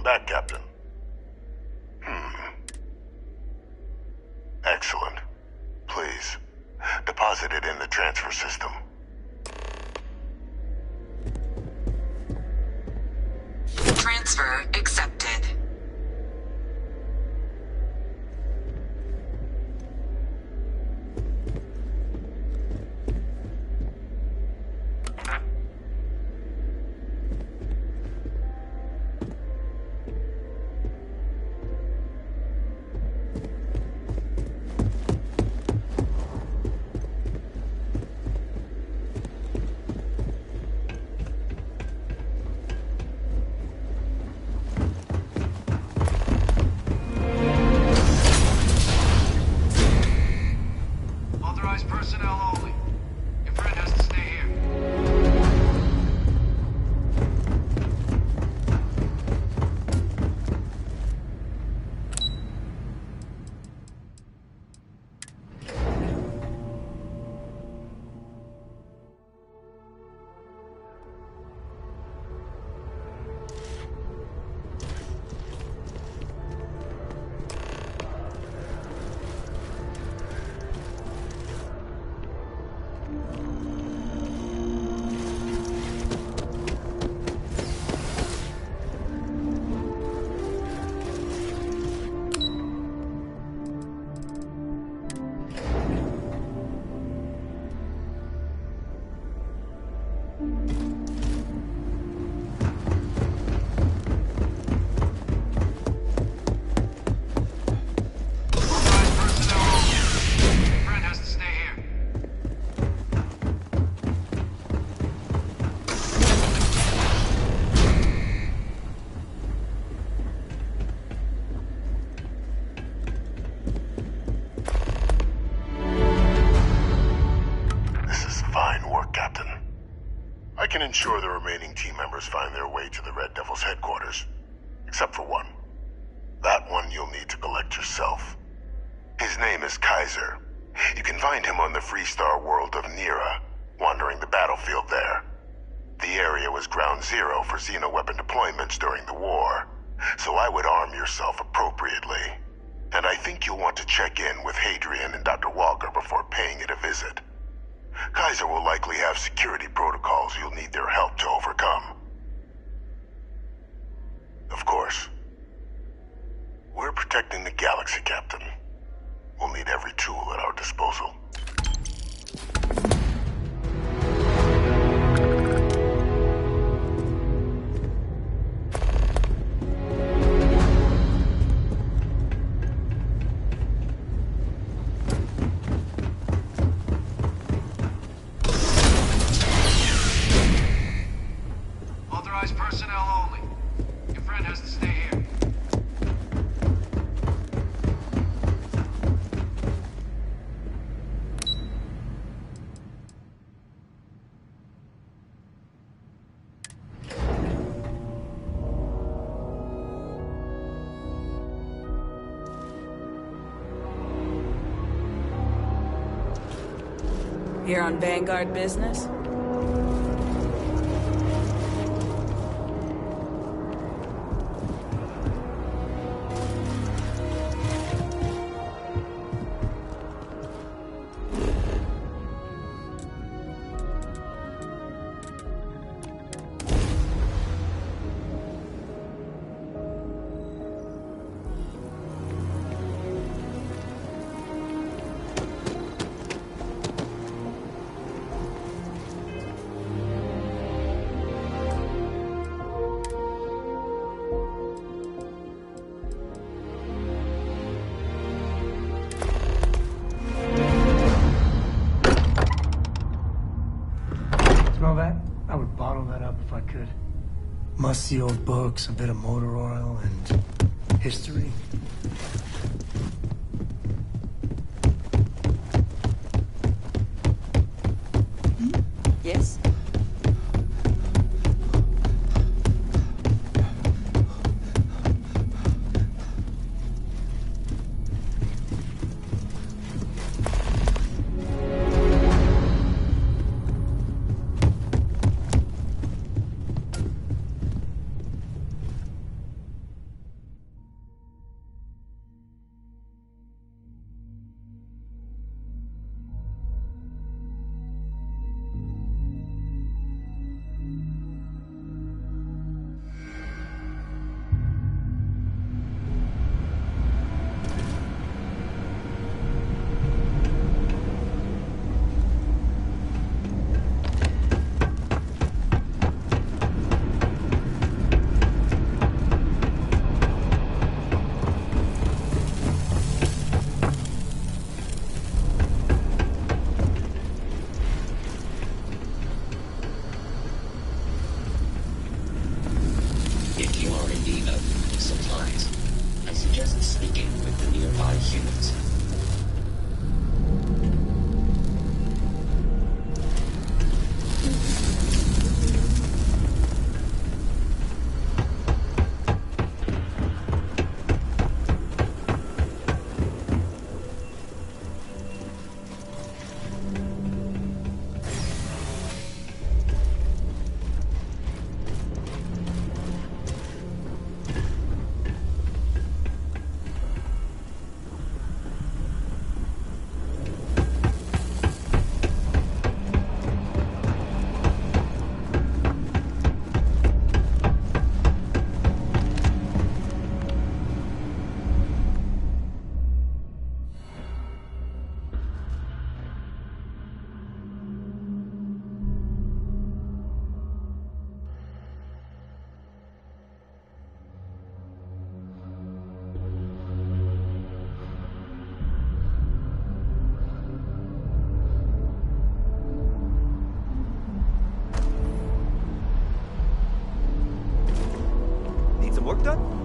back, Captain. Excellent. Please, deposit it in the transfer system. Transfer accepted. I can ensure the remaining team members find their way to the Red Devil's headquarters. Except for one. That one you'll need to collect yourself. His name is Kaiser. You can find him on the Freestar world of Nira, wandering the battlefield there. The area was ground zero for xeno-weapon deployments during the war, so I would arm yourself appropriately. And I think you'll want to check in with Hadrian and Dr. Walker before paying it a visit. Kaiser will likely have security protocols you'll need their help to overcome. Of course, we're protecting the galaxy, Captain. We'll need every tool at our disposal. Personnel only. Your friend has to stay here. Here on Vanguard business? Smell that? I would bottle that up if I could. Musty old books, a bit of motor oil, and history. Yes? done?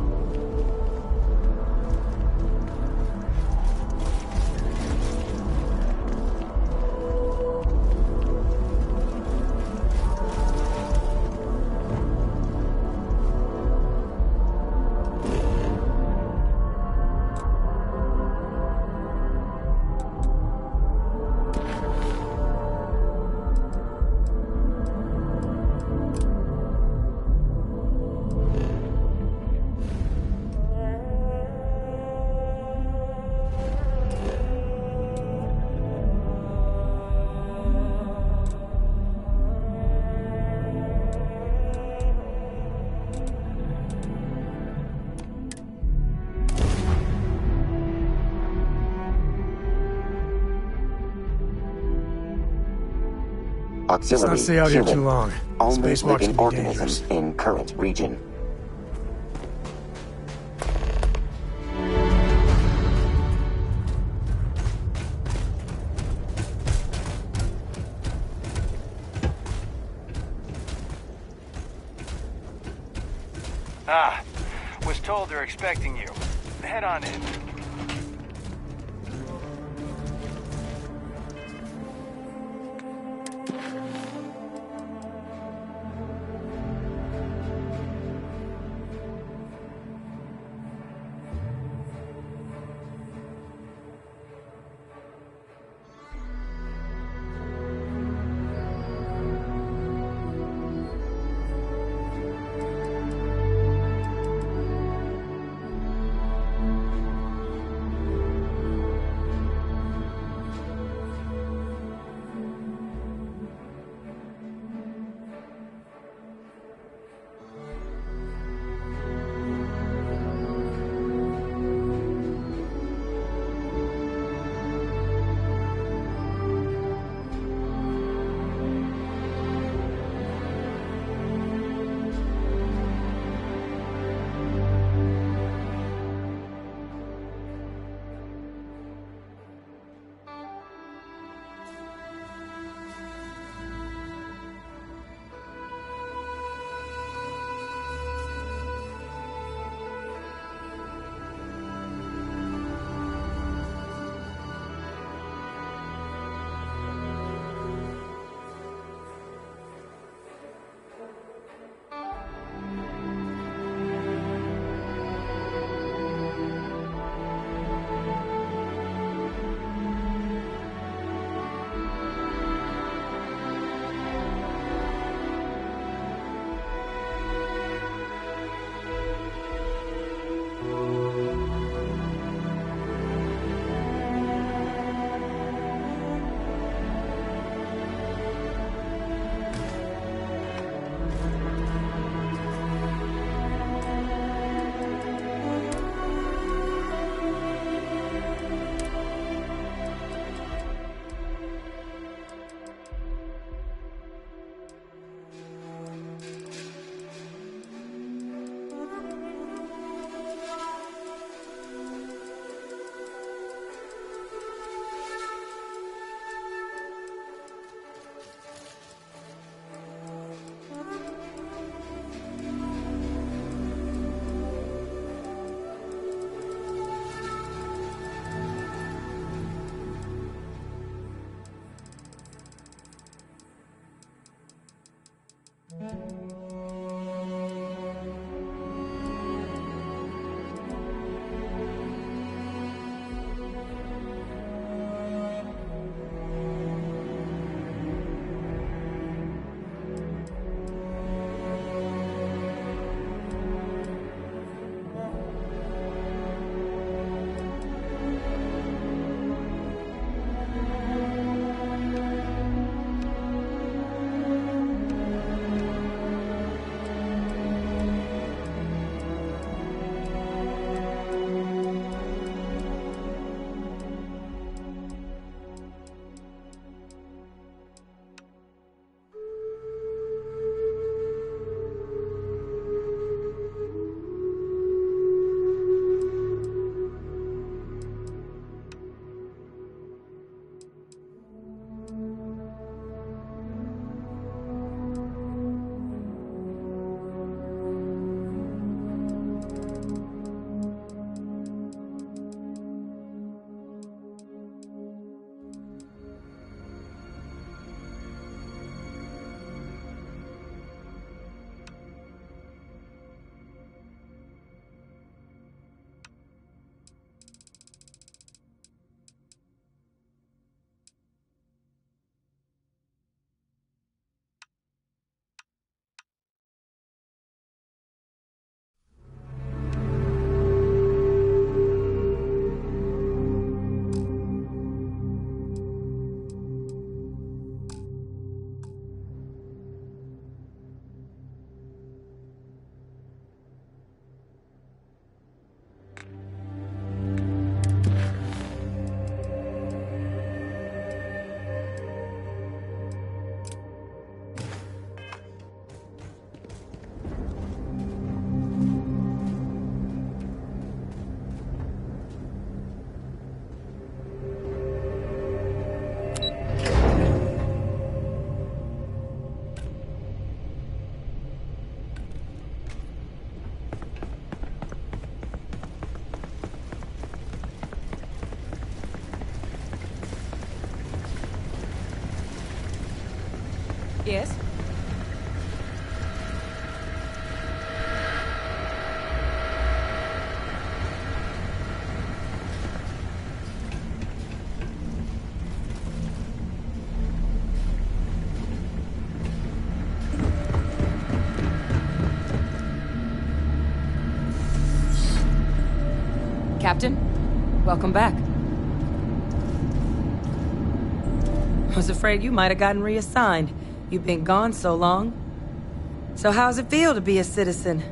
Let's not stay out here too long. Only Spacewalks living can be dangerous. organism in current region. Ah, was told they're expecting you. Head on in. Yes? Captain, welcome back. I was afraid you might have gotten reassigned. You've been gone so long. So how's it feel to be a citizen?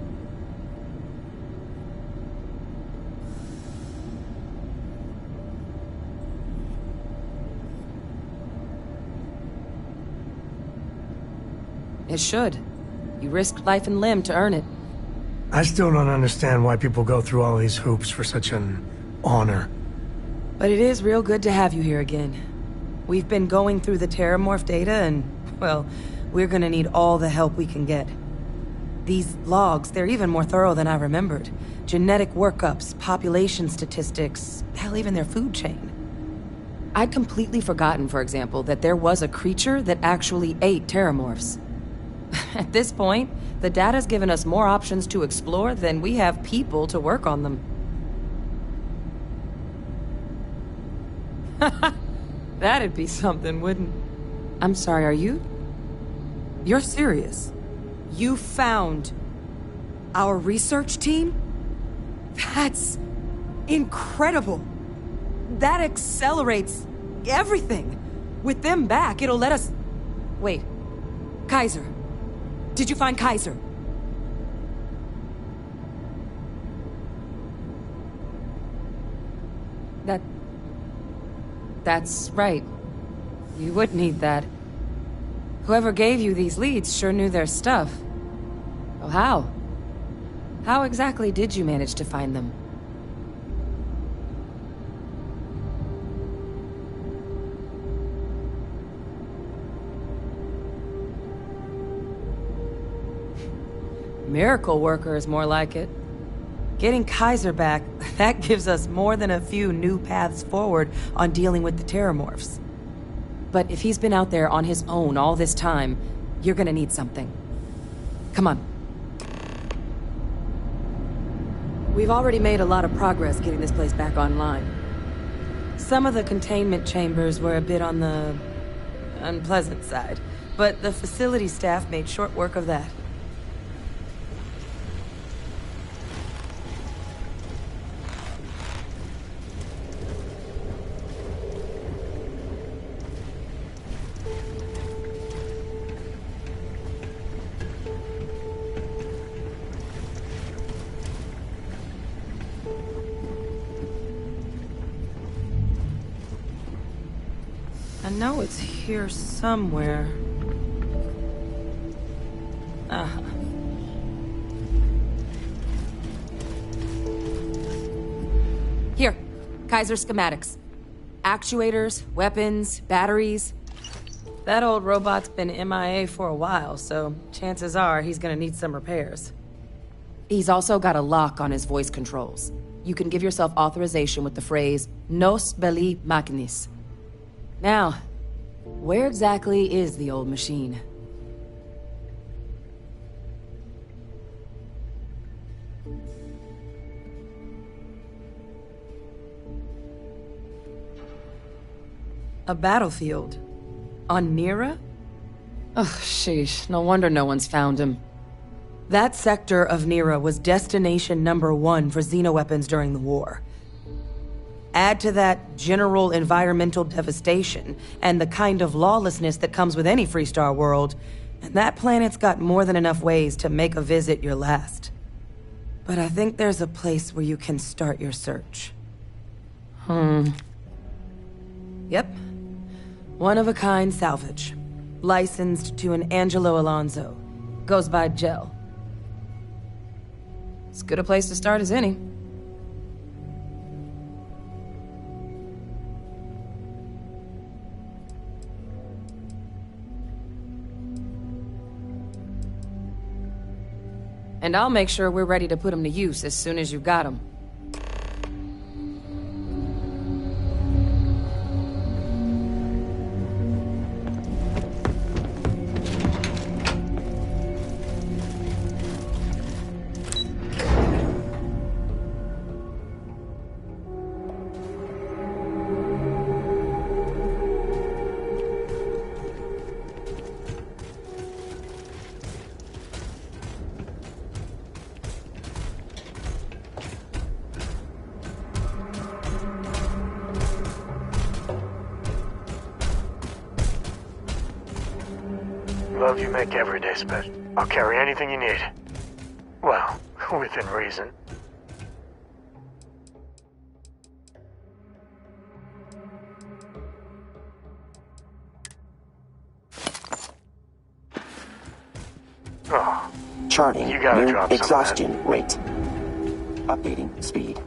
It should. You risked life and limb to earn it. I still don't understand why people go through all these hoops for such an honor. But it is real good to have you here again. We've been going through the Terramorph data and, well, we're gonna need all the help we can get. These logs, they're even more thorough than I remembered. Genetic workups, population statistics, hell, even their food chain. I'd completely forgotten, for example, that there was a creature that actually ate Terramorphs. At this point, the data's given us more options to explore than we have people to work on them. That'd be something, wouldn't... I'm sorry, are you? You're serious? You found our research team? That's incredible. That accelerates everything. With them back, it'll let us... Wait. Kaiser. Did you find Kaiser? That's right. You would need that. Whoever gave you these leads sure knew their stuff. Well, how? How exactly did you manage to find them? Miracle worker is more like it. Getting Kaiser back, that gives us more than a few new paths forward on dealing with the Terramorphs. But if he's been out there on his own all this time, you're gonna need something. Come on. We've already made a lot of progress getting this place back online. Some of the containment chambers were a bit on the unpleasant side, but the facility staff made short work of that. I know it's here somewhere. Uh-huh. Here, Kaiser schematics. Actuators, weapons, batteries. That old robot's been MIA for a while, so chances are he's gonna need some repairs. He's also got a lock on his voice controls. You can give yourself authorization with the phrase, Nos belli machinis. Now, where exactly is the old machine? A battlefield? On Nira? Ugh, sheesh. No wonder no one's found him. That sector of Nira was destination #1 for xenoweapons during the war. Add to that general environmental devastation and the kind of lawlessness that comes with any Freestar world, and that planet's got more than enough ways to make a visit your last. But I think there's a place where you can start your search. Yep. One-of-a-kind salvage. Licensed to an Angelo Alonso. Goes by Gel. As good a place to start as any. And I'll make sure we're ready to put them to use as soon as you've got them. Love you make every day special. I'll carry anything you need. Well, within reason. Oh, Charting you gotta near drop some of that. exhaustion rate. Updating speed.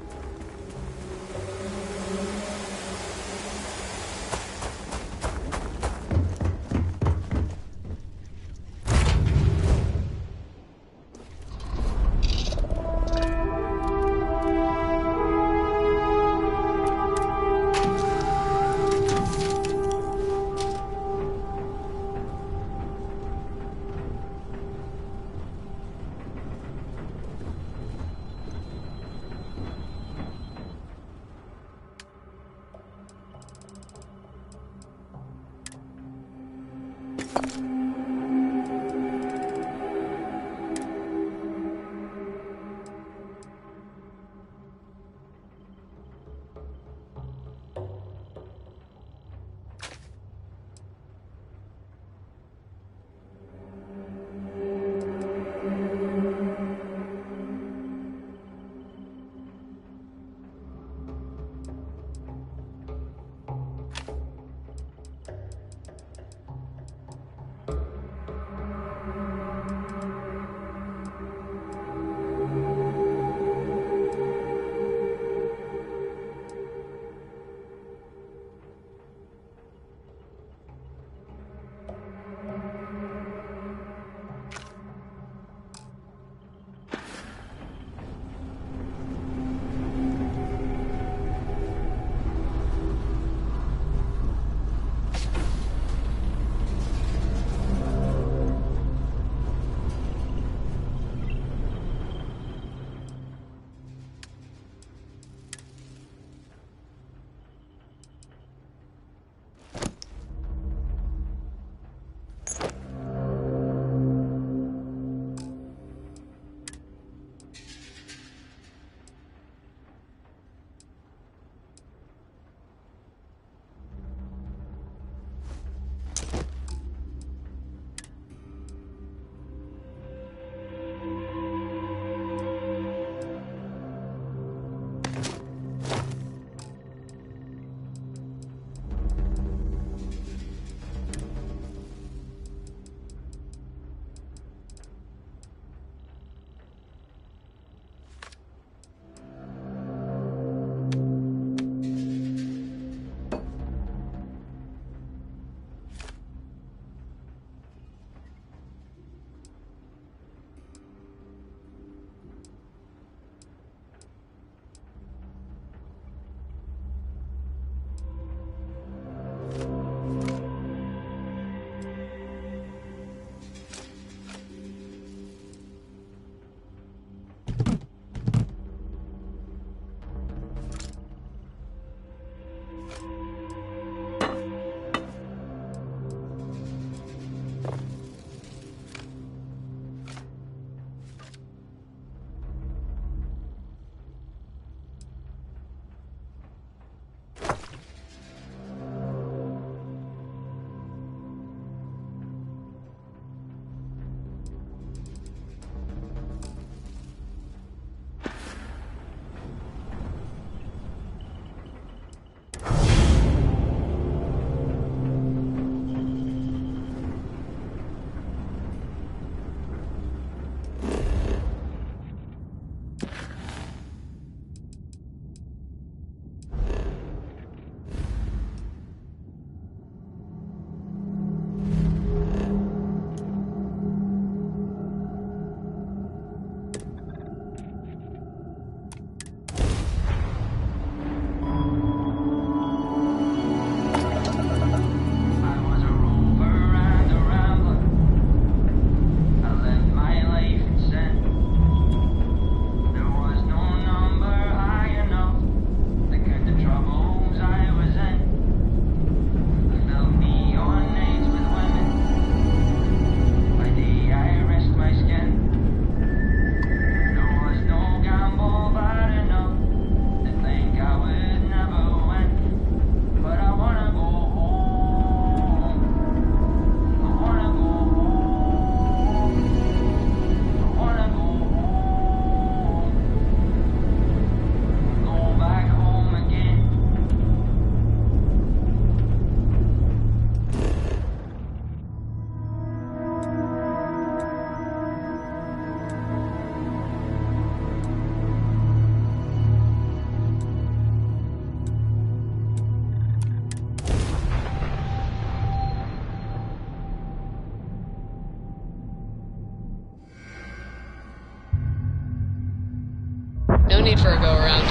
No need for a go-around.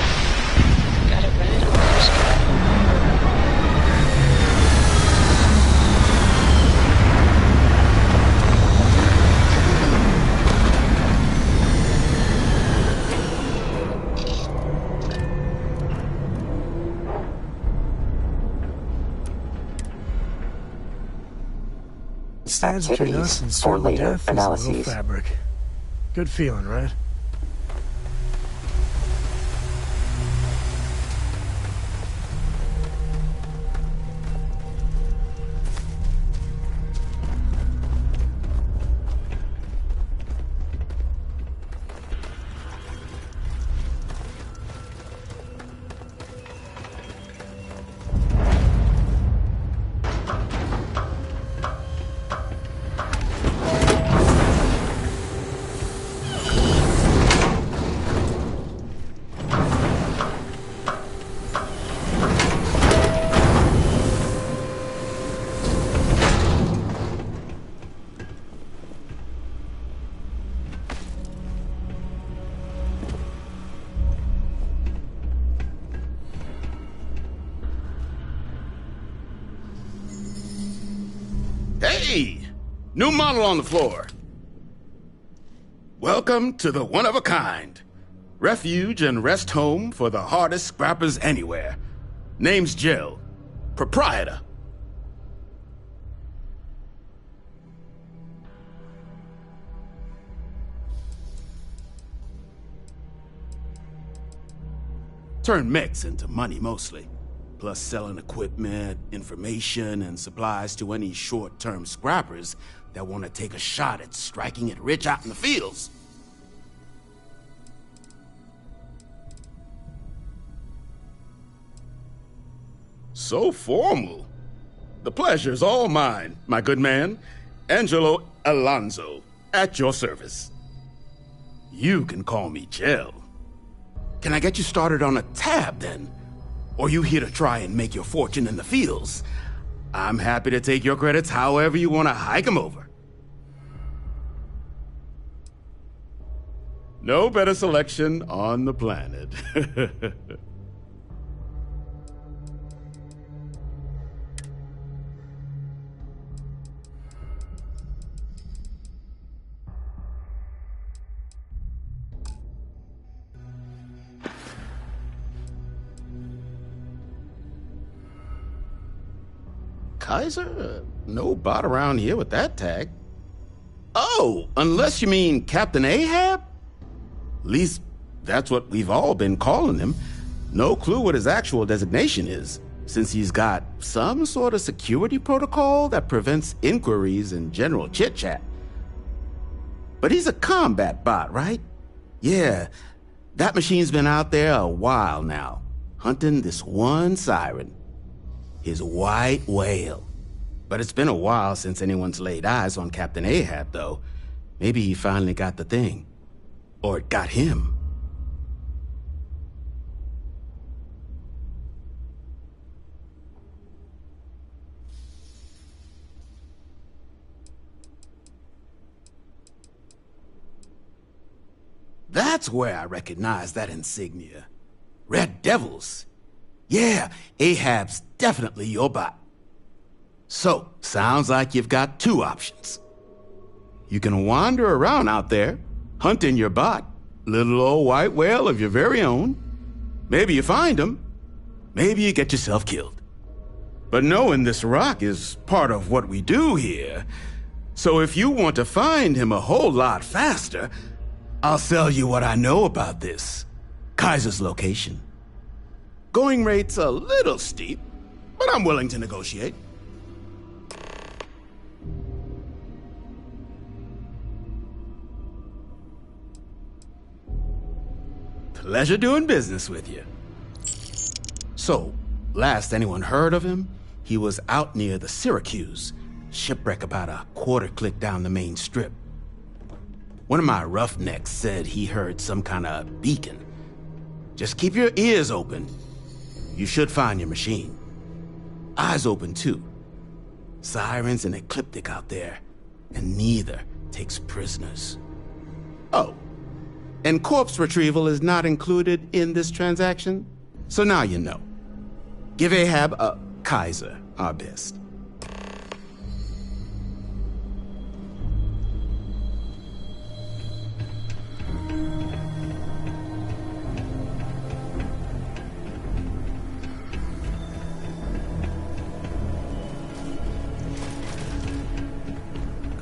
Got it rented on first try. Stands between us and Activities for certain later death is a analyses. little fabric. Good feeling, right? Hey! New model on the floor. Welcome to the one-of-a-kind. Refuge and rest home for the hardest scrappers anywhere. Name's Jill. Proprietor. Turn mechs into money mostly. Plus selling equipment, information, and supplies to any short-term scrappers that want to take a shot at striking it rich out in the fields. So formal. The pleasure's all mine, my good man. Angelo Alonso, at your service. You can call me Jill. Can I get you started on a tab, then? Or you here to try and make your fortune in the fields? I'm happy to take your credits however you want to hike them over. No better selection on the planet. Kaiser? No bot around here with that tag. Oh, unless you mean Captain Ahab? At least, that's what we've all been calling him. No clue what his actual designation is, since he's got some sort of security protocol that prevents inquiries and general chit-chat. But he's a combat bot, right? Yeah, that machine's been out there a while now, hunting this one siren. His white whale. But it's been a while since anyone's laid eyes on Captain Ahab, though. Maybe he finally got the thing. Or it got him. That's where I recognize that insignia. Red Devils. Yeah, Ahab's definitely your bot. So, sounds like you've got two options. You can wander around out there, hunting your bot, little old white whale of your very own. Maybe you find him, maybe you get yourself killed. But knowing this rock is part of what we do here, so if you want to find him a whole lot faster, I'll sell you what I know about this. Kaiser's location. Going rate's a little steep, but I'm willing to negotiate. Pleasure doing business with you. So, last anyone heard of him, he was out near the Syracuse, shipwreck about a quarter-click down the main strip. One of my roughnecks said he heard some kind of beacon. Just keep your ears open. You should find your machine. Eyes open, too. Sirens and Ecliptic out there, and neither takes prisoners. Oh, And corpse retrieval is not included in this transaction. So now you know. Give Ahab Kaiser our best.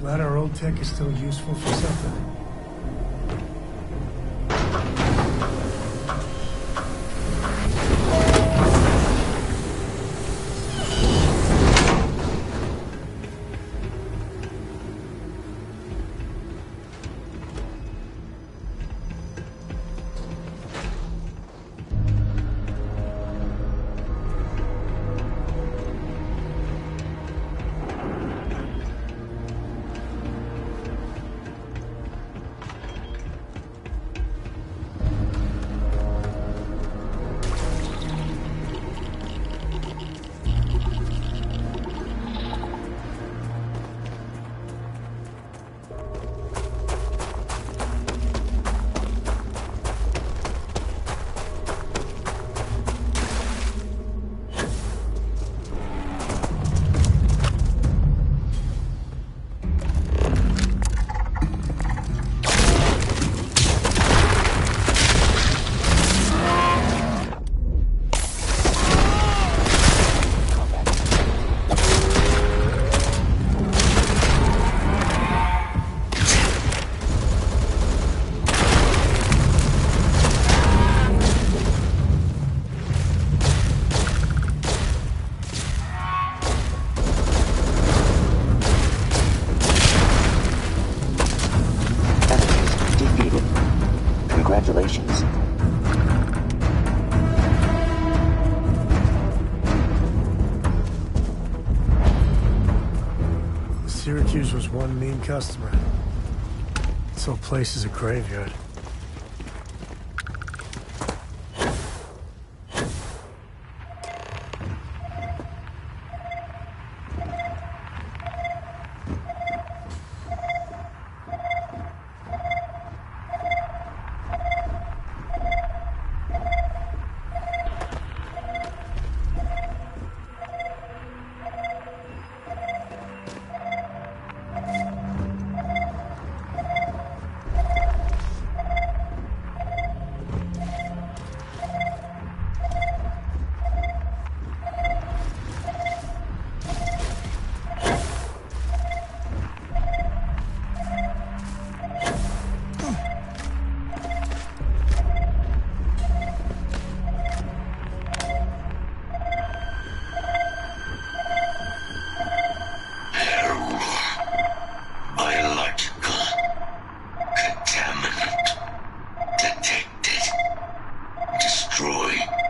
Glad our old tech is still useful for something. Congratulations. Syracuse was one mean customer. This whole place is a graveyard.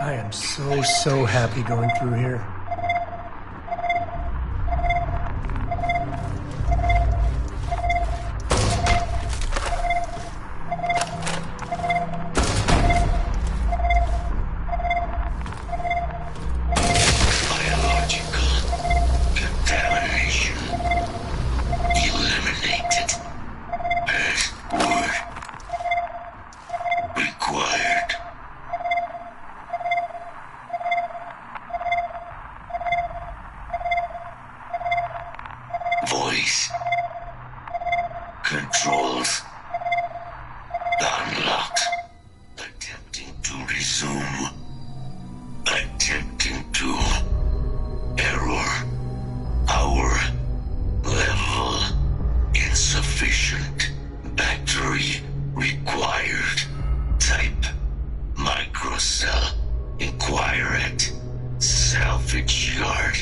I am so happy going through here. Voice. Controls. Unlocked. Attempting to resume. Attempting to. Error. Power. Level. Insufficient. Battery required. Type. Microcell. Inquire at. Salvage yard.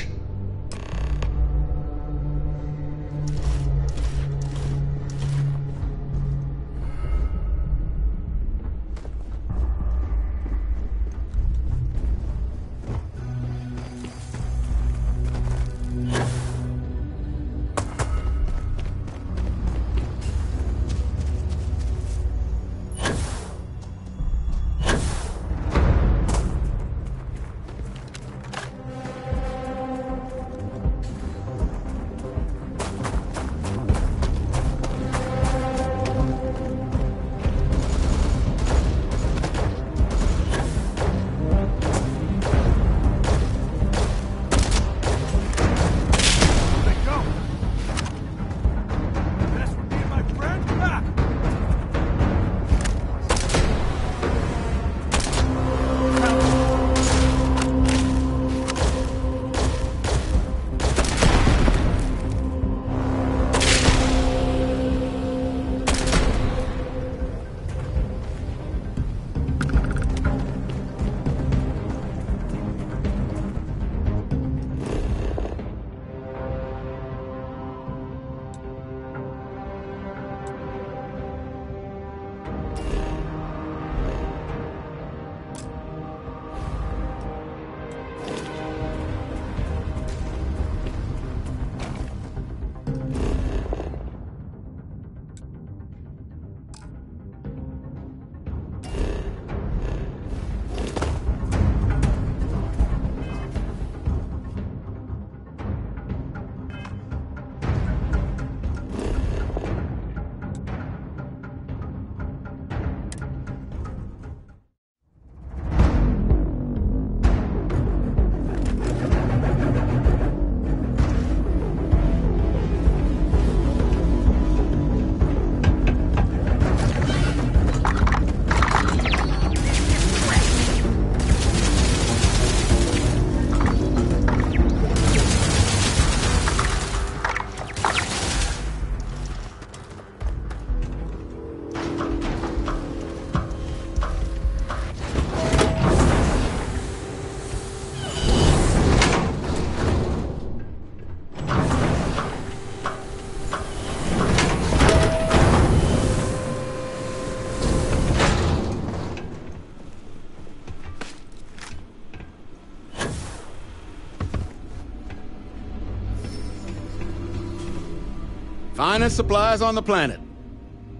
Finest supplies on the planet.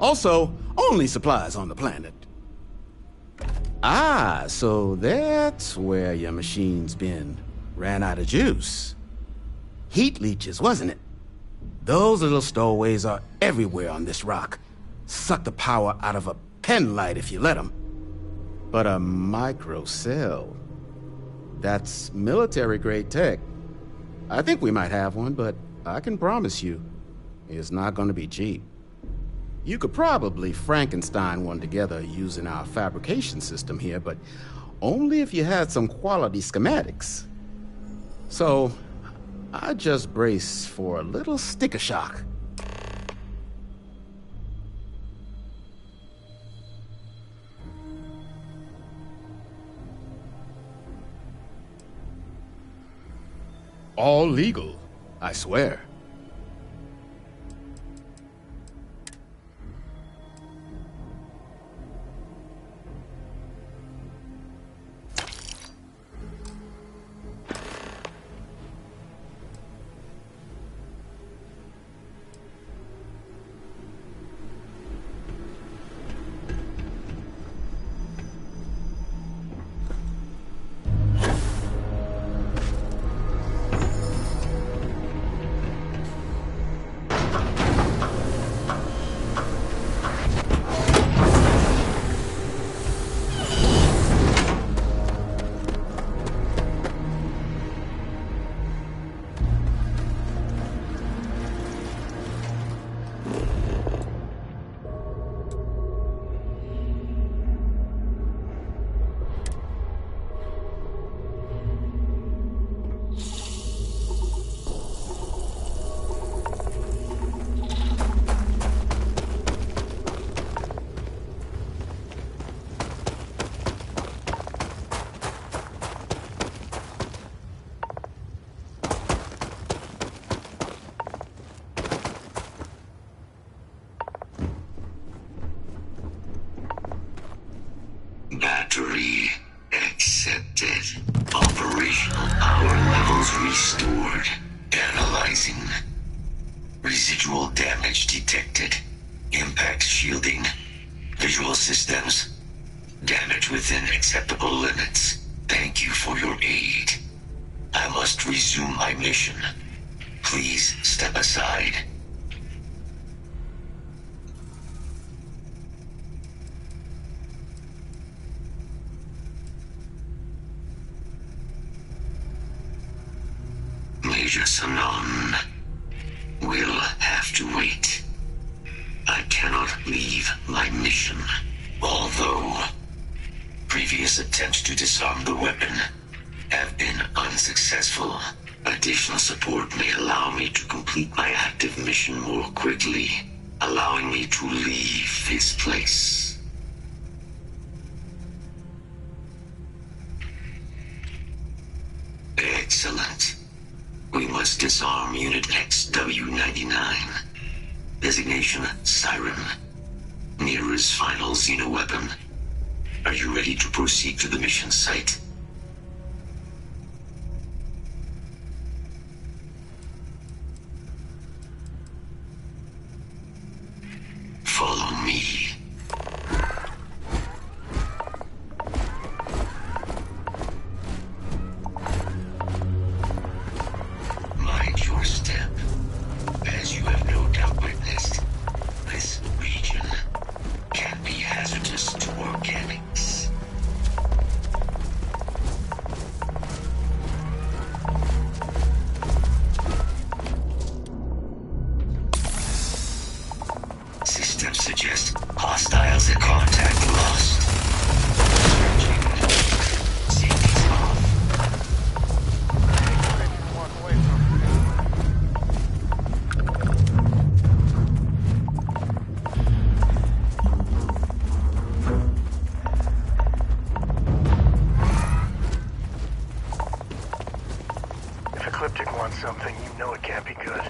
Also, only supplies on the planet. Ah, so that's where your machine's been. Ran out of juice. Heat leeches, wasn't it? Those little stowaways are everywhere on this rock. Suck the power out of a pen light if you let them. But a microcell. That's military-grade tech. I think we might have one, but I can promise you, it's not going to be cheap. You could probably Frankenstein one together using our fabrication system here, but only if you had some quality schematics. So, I just brace for a little sticker shock. All legal, I swear. Battery accepted. Operational power levels restored. Analyzing. Residual damage detected. Impact shielding. Visual systems. Damage within acceptable limits. Thank you for your aid. I must resume my mission. Please step aside. Major Sanon will have to wait. I cannot leave my mission, although previous attempts to disarm the weapon have been unsuccessful. Additional support may allow me to complete my active mission more quickly, allowing me to leave this place. Excellent. We must disarm Unit XW-99. Designation Siren. Nearest final xenoweapon. Are you ready to proceed to the mission site? Follow me. Mind your step. As you have no doubt witnessed, this region can be hazardous to organics. Systems suggest hostiles at contact lost. Safety's off. Walk away from it. If Ecliptic wants something, you know it can't be good.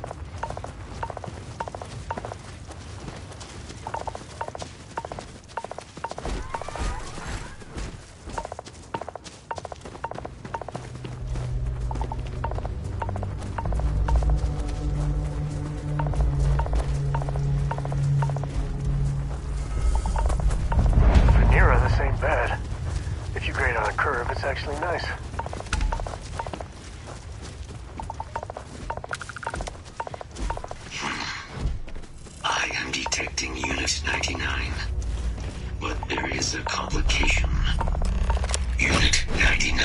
actually nice. I am detecting Unit 99. But there is a complication. Unit 99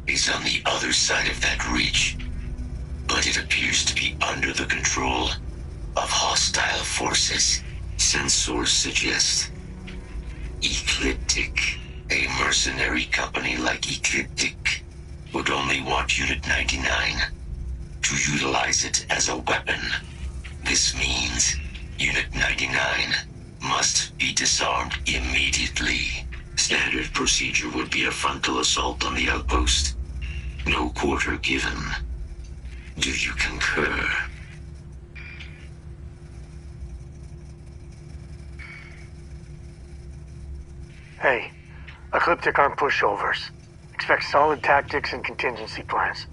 is on the other side of that ridge. But it appears to be under the control of hostile forces. Sensors suggest Ecliptic, a mercenary company like Ecliptic, would only want Unit 99 to utilize it as a weapon. This means Unit 99 must be disarmed immediately. Standard procedure would be a frontal assault on the outpost. No quarter given. Do you concur? Hey, Ecliptic aren't pushovers. Expect solid tactics and contingency plans.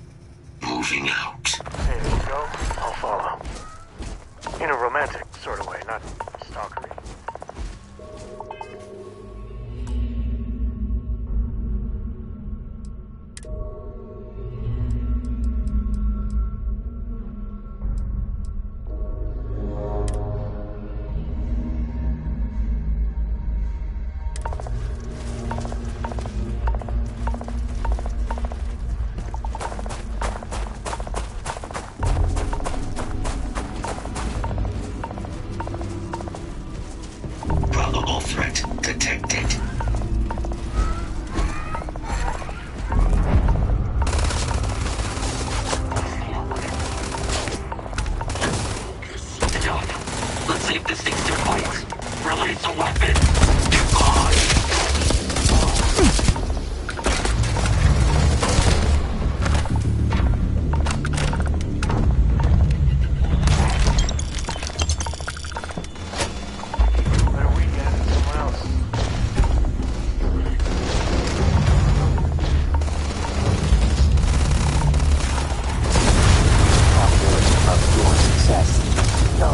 Moving out. Hey, there you go. I'll follow. In a romantic sort of way, not stalkery. Probable threat detected. Let's see if this thing's their fight. Release a weapon. Better weekend than someone else. Probability of your success. No.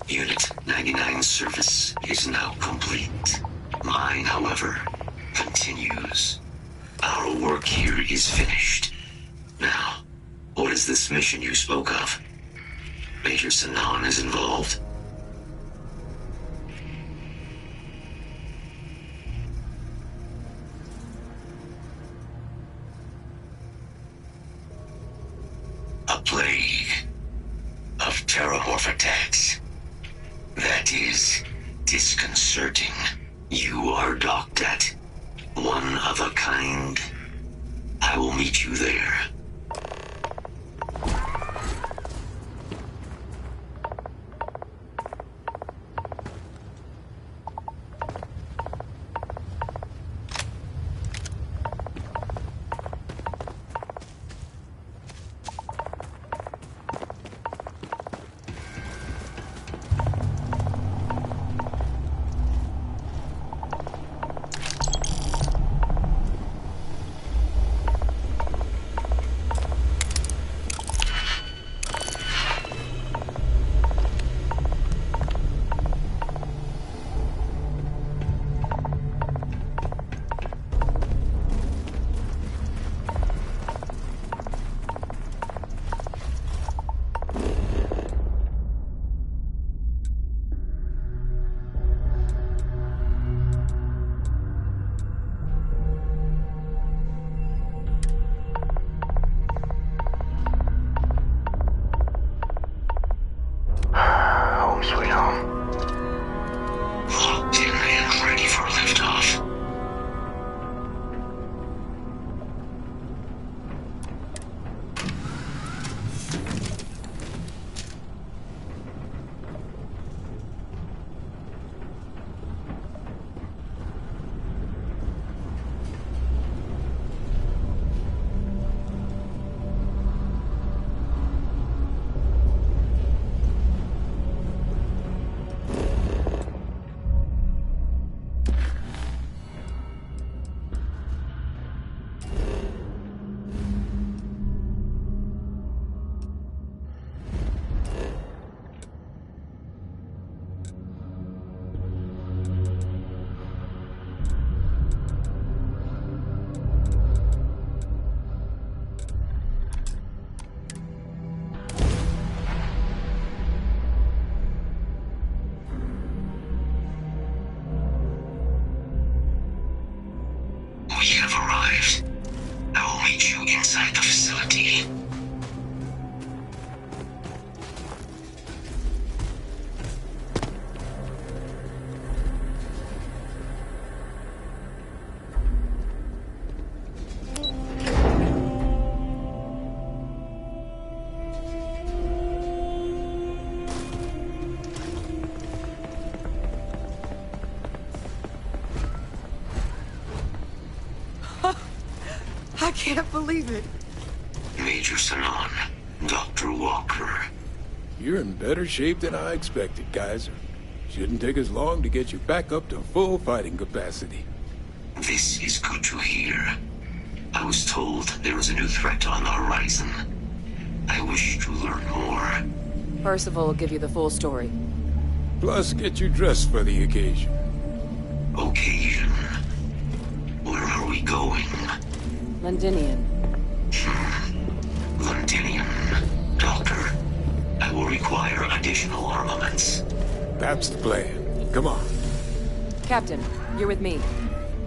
Unit 99 service is now complete. Mine, however, continues. Our work here is finished. Now, what is this mission you spoke of? Major Sanan is involved? A plague of terramorph attacks. That is disconcerting. You are docked at one of a kind. I will meet you there. inside the facility. I can't believe it. Major Sanon, Dr. Walker. You're in better shape than I expected, Kaiser. Shouldn't take us long to get you back up to full fighting capacity. This is good to hear. I was told there was a new threat on the horizon. I wish to learn more. Percival will give you the full story. Plus, get you dressed for the occasion. Occasion. Where are we going? Londinian. Londinian. Doctor, I will require additional armaments. That's the plan. Come on. Captain, you're with me.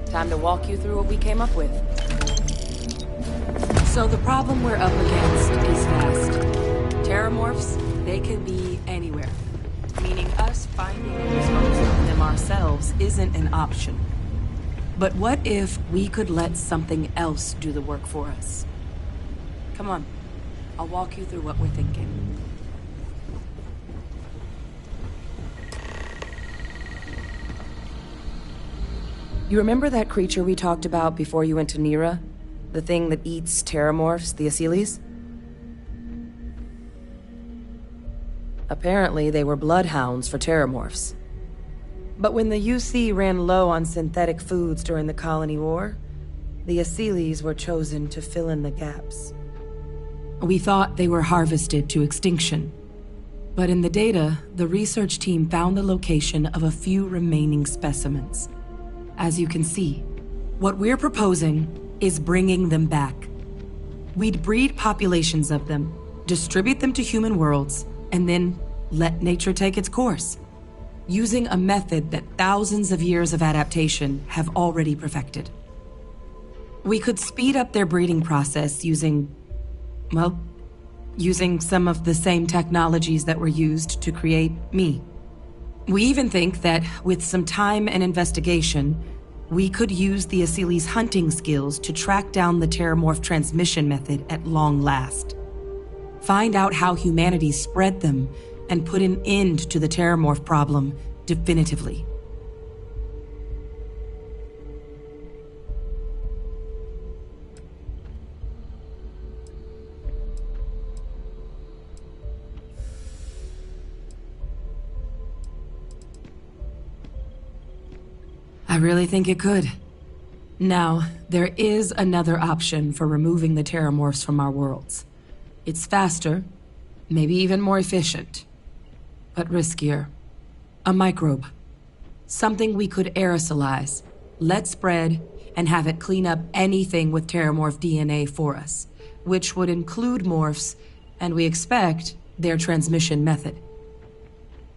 Time to walk you through what we came up with. So the problem we're up against is vast. Terramorphs, they can be anywhere. Meaning us finding and disposing of them ourselves isn't an option. But what if we could let something else do the work for us? Come on, I'll walk you through what we're thinking. You remember that creature we talked about before you went to Nira? The thing that eats terramorphs, the Asylees? Apparently, they were bloodhounds for terramorphs. But when the UC ran low on synthetic foods during the Colony War, the Asylees were chosen to fill in the gaps. We thought they were harvested to extinction. But in the data, the research team found the location of a few remaining specimens. As you can see, what we're proposing is bringing them back. We'd breed populations of them, distribute them to human worlds, and then let nature take its course, using a method that thousands of years of adaptation have already perfected. We could speed up their breeding process using some of the same technologies that were used to create me. We even think that with some time and investigation, we could use the Asylees' hunting skills to track down the terramorph transmission method at long last. Find out how humanity spread them and put an end to the terramorph problem definitively. I really think it could. Now, there is another option for removing the terramorphs from our worlds. It's faster, maybe even more efficient, but riskier. A microbe. Something we could aerosolize, let spread, and have it clean up anything with terramorph DNA for us, which would include morphs, and we expect their transmission method.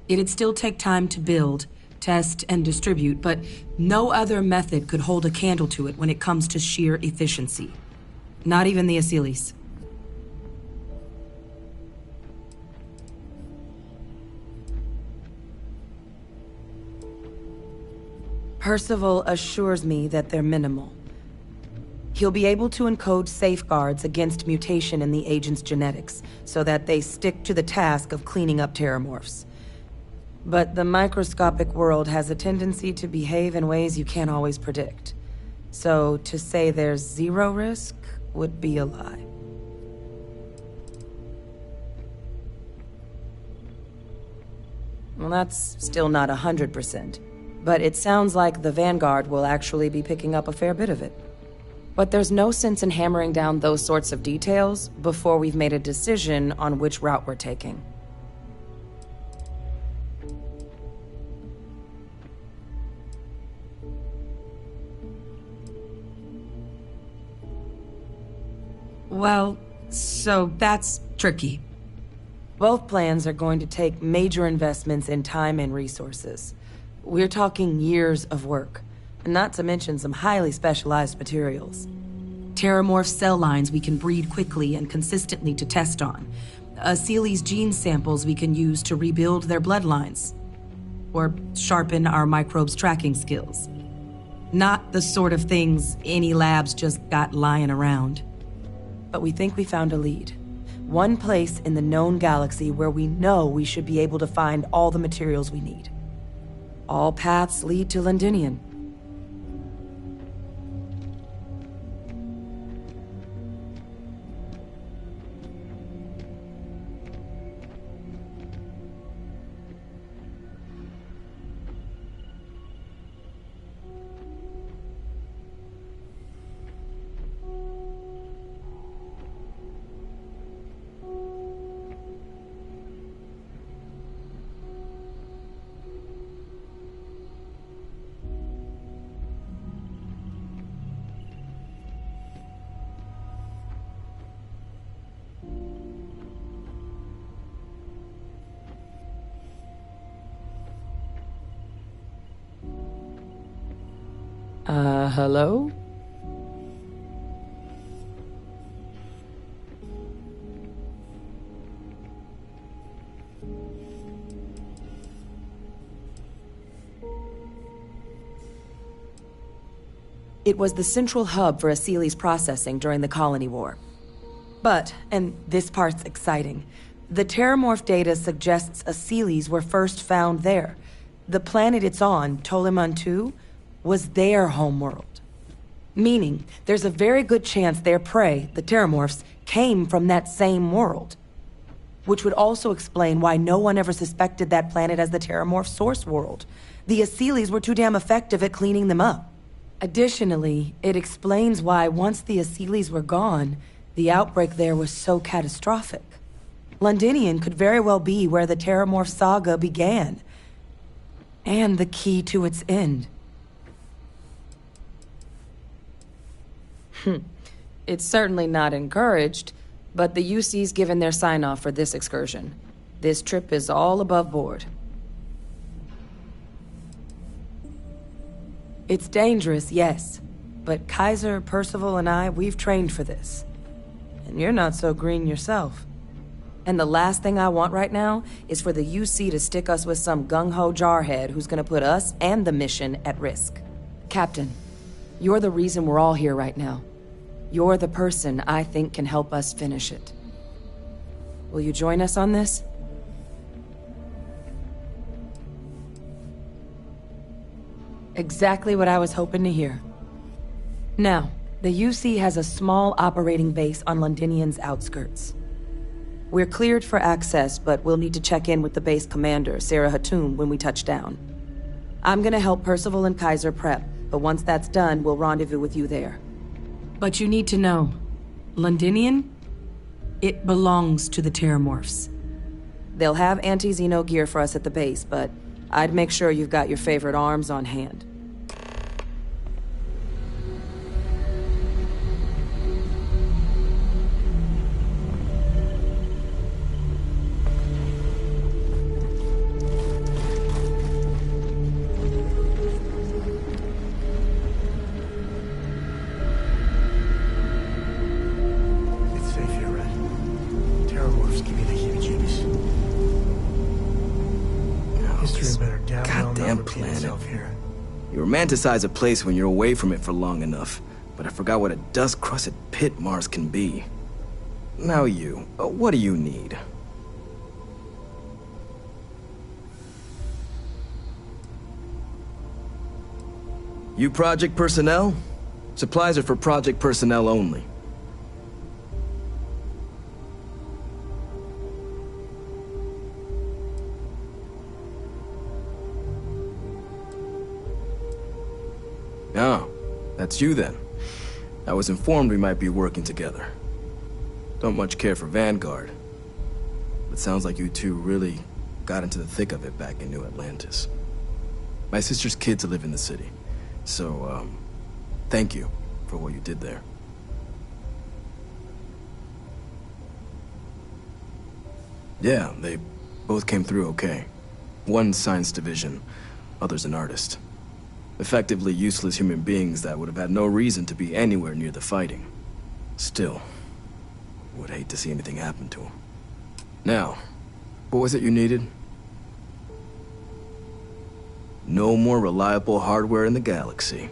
It'd still take time to build, test, and distribute, but no other method could hold a candle to it when it comes to sheer efficiency. Not even the Asylees. Percival assures me that they're minimal. He'll be able to encode safeguards against mutation in the agent's genetics, so that they stick to the task of cleaning up terramorphs. But the microscopic world has a tendency to behave in ways you can't always predict. So to say there's zero risk would be a lie. Well, that's still not 100%. But it sounds like the Vanguard will actually be picking up a fair bit of it. But there's no sense in hammering down those sorts of details before we've made a decision on which route we're taking. Well, so that's tricky. Both plans are going to take major investments in time and resources. We're talking years of work, not to mention some highly specialized materials. Terramorph cell lines we can breed quickly and consistently to test on. Seeley's gene samples we can use to rebuild their bloodlines. Or sharpen our microbes' tracking skills. Not the sort of things any labs just got lying around. But we think we found a lead. One place in the known galaxy where we know we should be able to find all the materials we need. All paths lead to Londinian. Hello? It was the central hub for Asili's processing during the Colony War. But, and this part's exciting, the Terramorph data suggests Asilis were first found there. The planet it's on, Toliman II, was their homeworld. Meaning, there's a very good chance their prey, the Terramorphs, came from that same world. Which would also explain why no one ever suspected that planet as the Terramorph source world. The Asilis were too damn effective at cleaning them up. Additionally, it explains why once the Asilis were gone, the outbreak there was so catastrophic. Londinian could very well be where the Terramorph saga began. And the key to its end. It's certainly not encouraged, but the UC's given their sign-off for this excursion. This trip is all above board. It's dangerous, yes, but Kaiser, Percival, and I, we've trained for this. And you're not so green yourself. And the last thing I want right now is for the UC to stick us with some gung-ho jarhead who's gonna put us and the mission at risk. Captain, you're the reason we're all here right now. You're the person I think can help us finish it. Will you join us on this? Exactly what I was hoping to hear. Now, the UC has a small operating base on Londinian's outskirts. We're cleared for access, but we'll need to check in with the base commander, Sarah Hatoum, when we touch down. I'm gonna help Percival and Kaiser prep, but once that's done, we'll rendezvous with you there. But you need to know, Londinian, it belongs to the Terramorphs. They'll have anti-Xeno gear for us at the base, but I'd make sure you've got your favorite arms on hand. You romanticize a place when you're away from it for long enough, but I forgot what a dust-crusted pit Mars can be. Now what do you need? You project personnel? Supplies are for project personnel only. Oh, that's you then. I was informed we might be working together. Don't much care for Vanguard, but sounds like you two really got into the thick of it back in New Atlantis. My sister's kids live in the city, so, thank you for what you did there. Yeah, they both came through okay. One science division, other's an artist. Effectively useless human beings that would have had no reason to be anywhere near the fighting. Still, would hate to see anything happen to him. Now, what was it you needed? No more reliable hardware in the galaxy.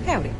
Howdy.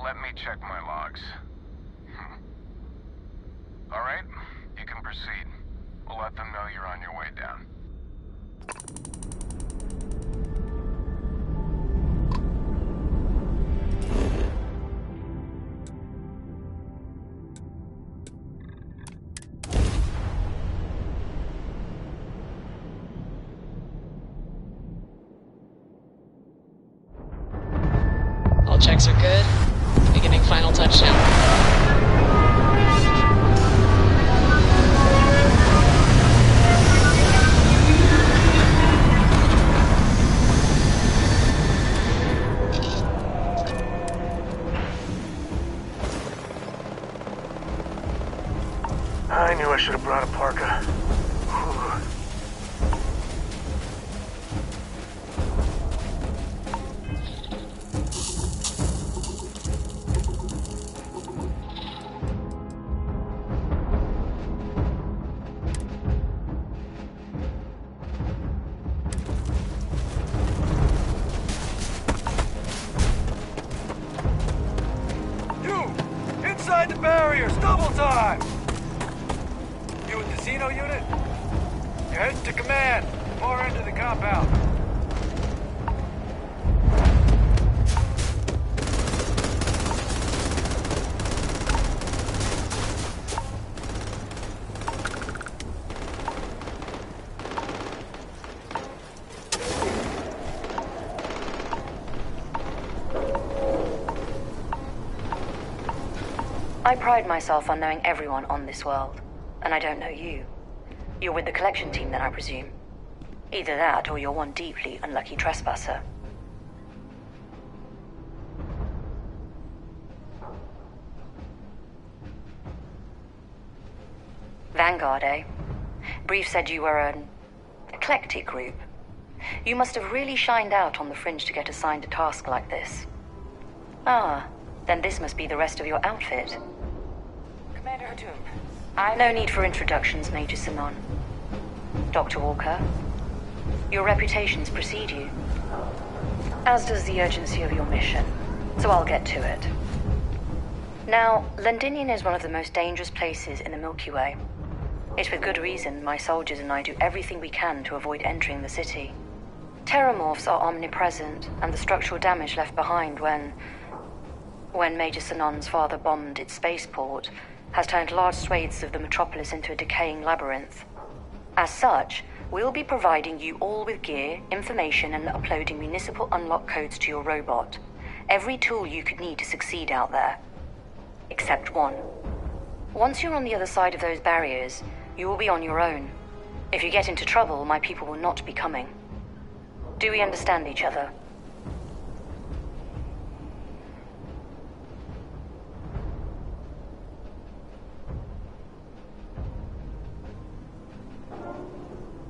Let me check my logs. All right, you can proceed. We'll let them know you're on your way down. All checks are good. Beginning final touchdown. I knew I should have brought a parka. Inside the barriers, double time! You with the Xeno unit? You're heading to command, far end of the compound. I pride myself on knowing everyone on this world, and I don't know you. You're with the collection team then, I presume. Either that, or you're one deeply unlucky trespasser. Vanguard, eh? Brief said you were an eclectic group. You must have really shined out on the fringe to get assigned a task like this. Ah, then this must be the rest of your outfit. Commander Hatum. No need for introductions, Major Simon. Dr. Walker, your reputations precede you, as does the urgency of your mission, so I'll get to it. Now, Londinium is one of the most dangerous places in the Milky Way. It's with good reason my soldiers and I do everything we can to avoid entering the city. Terramorphs are omnipresent, and the structural damage left behind when Major Sanon's father bombed its spaceport has turned large swathes of the metropolis into a decaying labyrinth. As such, we'll be providing you all with gear, information, and uploading municipal unlock codes to your robot. Every tool you could need to succeed out there. Except one. Once you're on the other side of those barriers, you will be on your own. If you get into trouble, my people will not be coming. Do we understand each other?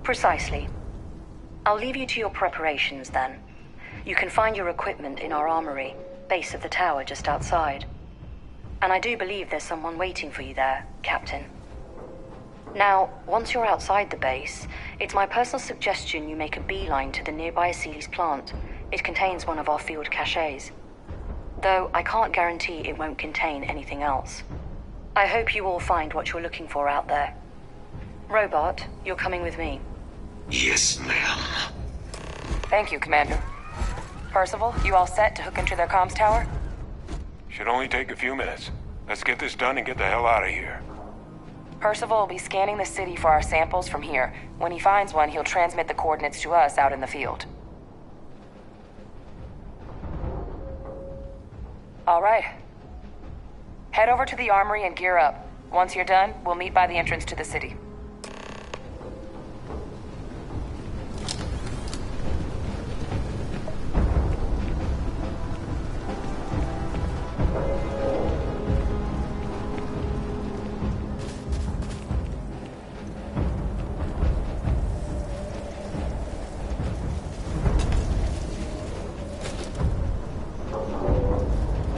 Precisely. I'll leave you to your preparations then. You can find your equipment in our armory, base of the tower just outside. And I do believe there's someone waiting for you there, Captain. Now, once you're outside the base, it's my personal suggestion you make a beeline to the nearby Aceles plant. It contains one of our field caches. Though I can't guarantee it won't contain anything else. I hope you all find what you're looking for out there. Robot, you're coming with me. Yes, ma'am. Thank you, Commander. Percival, you all set to hook into their comms tower? Should only take a few minutes. Let's get this done and get the hell out of here. Percival will be scanning the city for our samples from here. When he finds one, he'll transmit the coordinates to us out in the field. All right. Head over to the armory and gear up. Once you're done, we'll meet by the entrance to the city.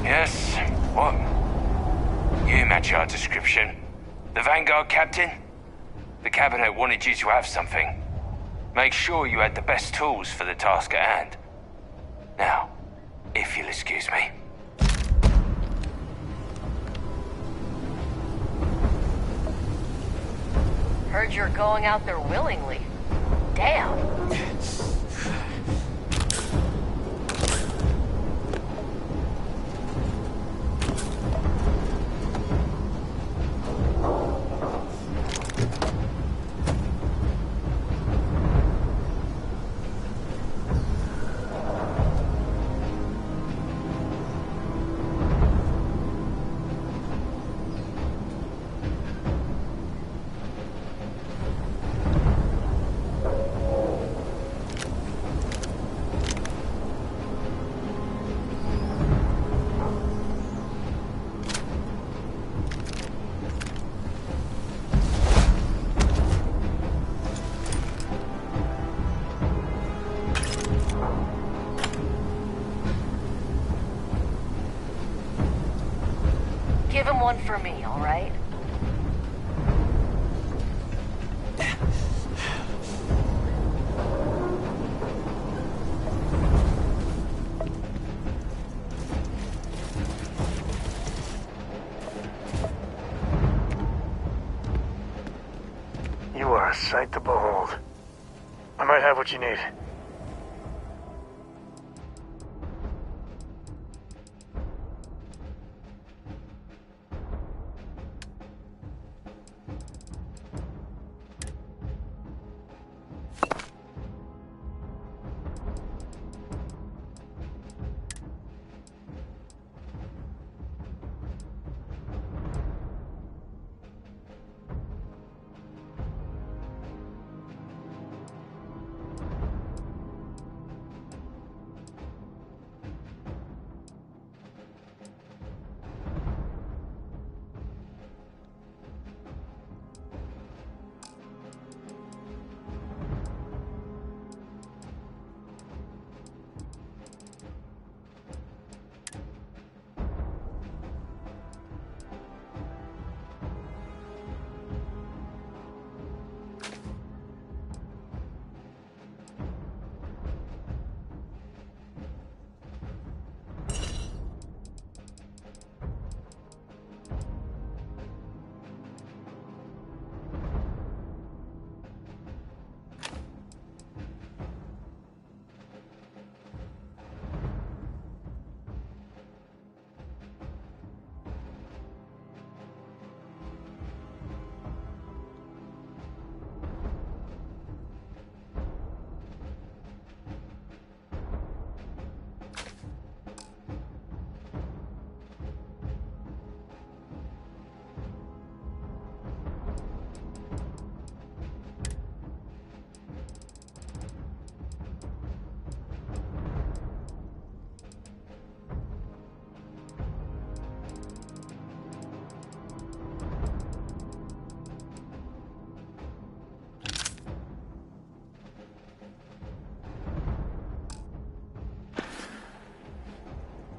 Yes, what? You match our description. The Vanguard captain? The cabinet wanted you to have something. Make sure you had the best tools for the task at hand. Now, if you'll excuse me. Heard you're going out there willingly. Damn. Give him one for me, all right? You are a sight to behold. I might have what you need.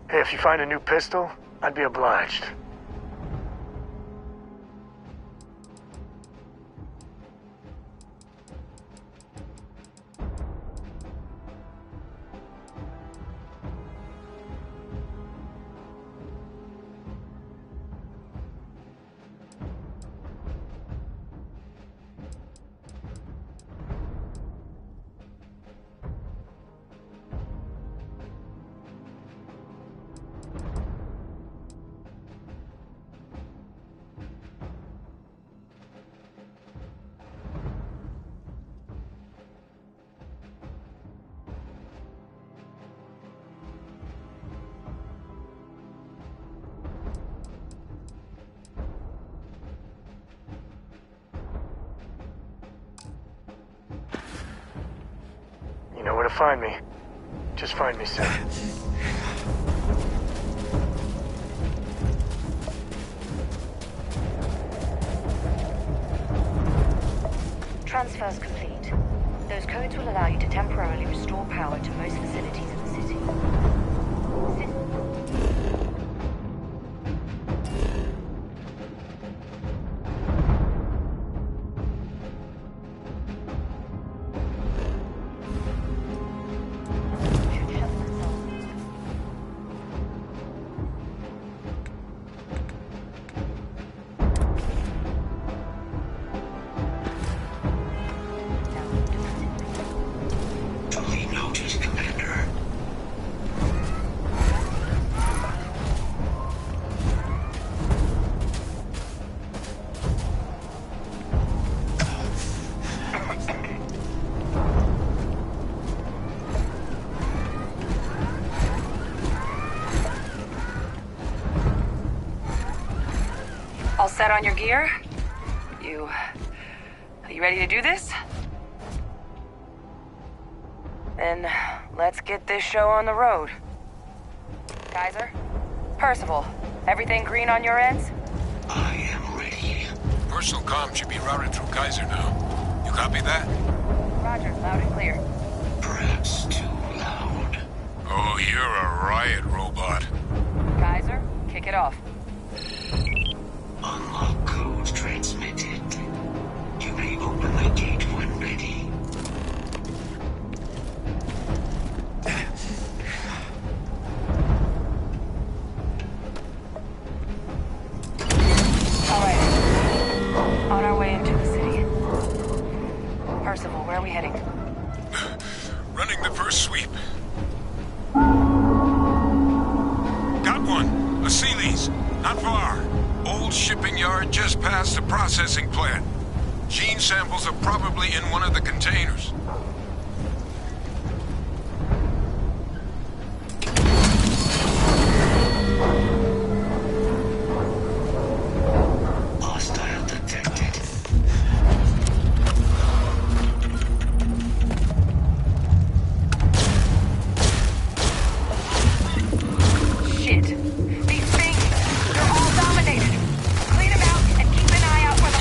Hey, if you find a new pistol, I'd be obliged. You know where to find me. Just find me soon. Transfers complete. Those codes will allow you to temporarily restore power to most facilities in the city. Duly noted, Commander. All set on your gear? Are you ready to do this? Then let's get this show on the road. Kaiser? Percival, everything green on your ends? I am ready. Personal comm should be routed through Kaiser now. You copy that? Roger, loud and clear. Perhaps too loud. Oh, you're a riot robot. Kaiser, kick it off. Unlock code transmitted. You may open the gate when ready. All right. On our way into the city. Percival, where are we heading? Running the first sweep. Got one. A Sealy's. Not far. Old shipping yard just past the processing plant. Gene samples are probably in one of the containers. Hostile detected. Shit. These things, they're all dominated. Clean them out and keep an eye out for the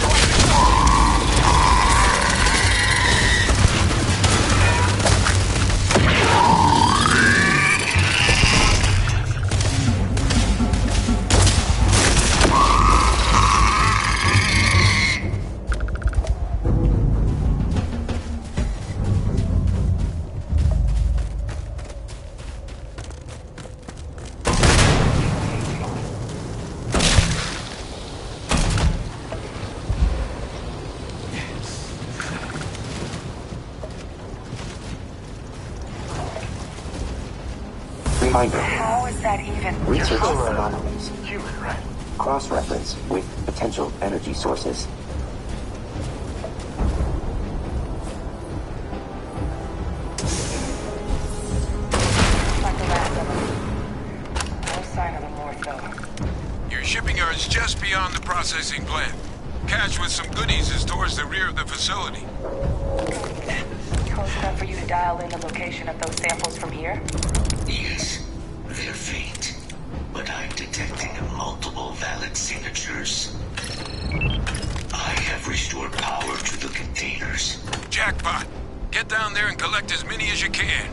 Reminder. How is that even? Research anomalies. Human, right? Cross-reference with potential energy sources. Like the last of them. No sign of them north, though. Your shipping yard's just beyond the processing plant. Cache with some goodies is towards the rear of the facility. Close enough for you to dial in the location of those samples from here? Yes, they're faint, but I'm detecting multiple valid signatures. I have restored power to the containers. Jackpot. Get down there and collect as many as you can.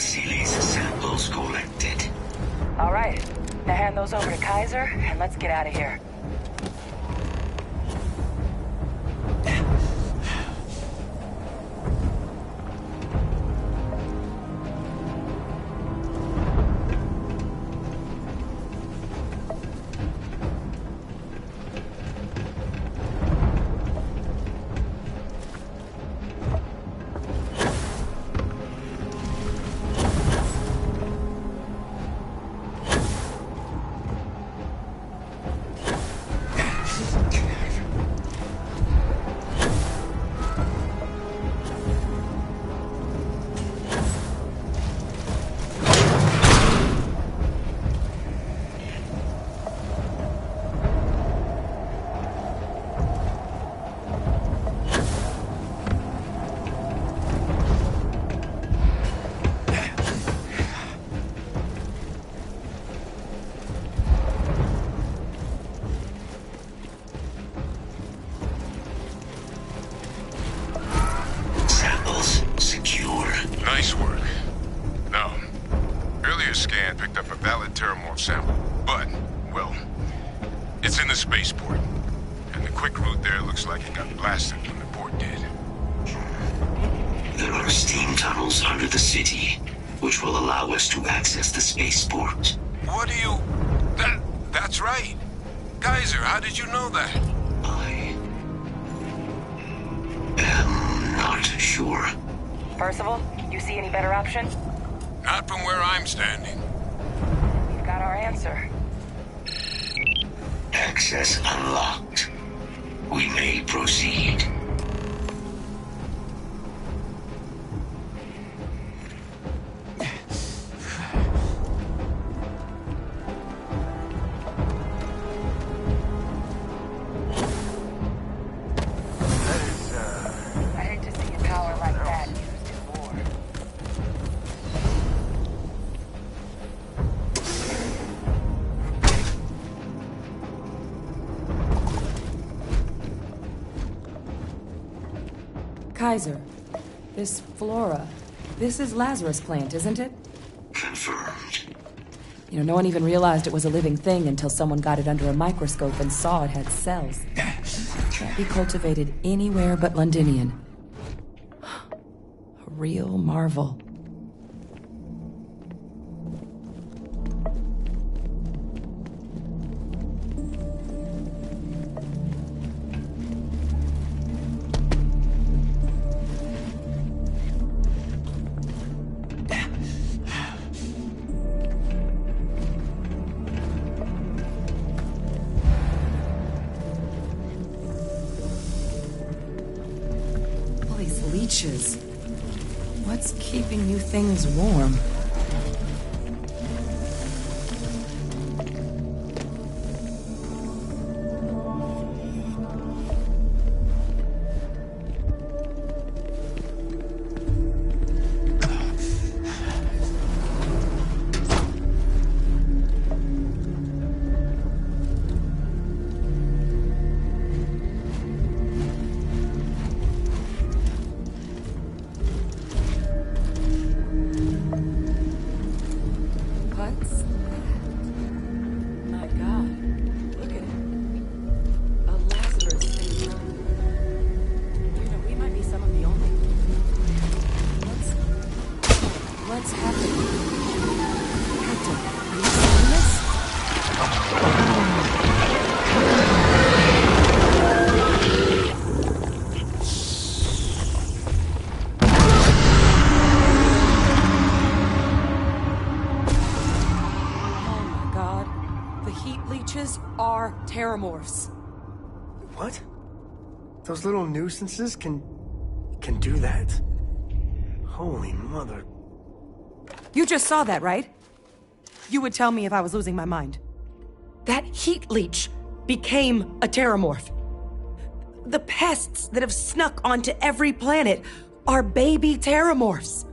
Sealy's samples collected. All right. Now hand those over to Kaiser, and let's get out of here. Nice work. Now, earlier scan picked up a valid Terramorph sample, but, well, it's in the spaceport. And the quick route there looks like it got blasted when the port did. There are steam tunnels under the city, which will allow us to access the spaceport. What do you... That's right. Kaiser, how did you know that? I am not sure. Percival, you see any better option? Not from where I'm standing. You've got our answer. Access unlocked. We may proceed. I hate to see a power like that used in war. Kaiser, this flora, this is Lazarus plant, isn't it? Confirmed. You know, no one even realized it was a living thing until someone got it under a microscope and saw it had cells. Can't be cultivated anywhere but Londinian. A real marvel. Leeches. What's keeping you things warm? Are Terramorphs. What? Those little nuisances can do that? Holy mother. You just saw that, right? You would tell me if I was losing my mind. That heat leech became a Terramorph. The pests that have snuck onto every planet are baby Terramorphs.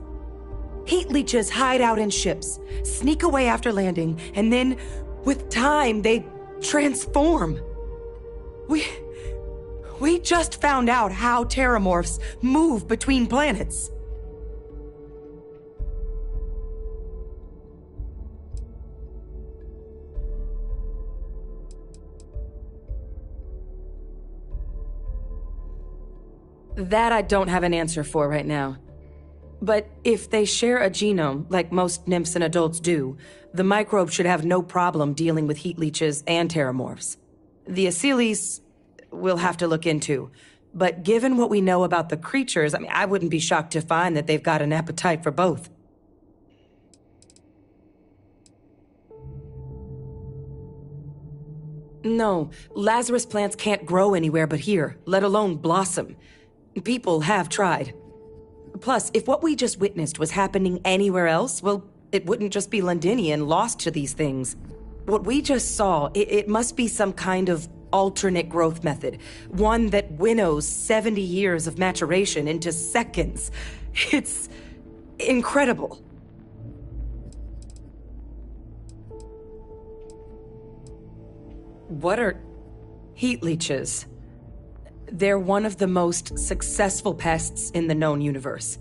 Heat leeches hide out in ships, sneak away after landing, and then, with time, they transform. We just found out how Terramorphs move between planets. That I don't have an answer for right now. But if they share a genome, like most nymphs and adults do, the microbe should have no problem dealing with heat leeches and terramorphs. The Aciles, we'll have to look into. But given what we know about the creatures, I wouldn't be shocked to find that they've got an appetite for both. No, Lazarus plants can't grow anywhere but here, let alone blossom. People have tried. Plus, if what we just witnessed was happening anywhere else, well, it wouldn't just be Londinian lost to these things. What we just saw, it must be some kind of alternate growth method. One that winnows 70 years of maturation into seconds. It's incredible. What are heat leeches? They're one of the most successful pests in the known universe.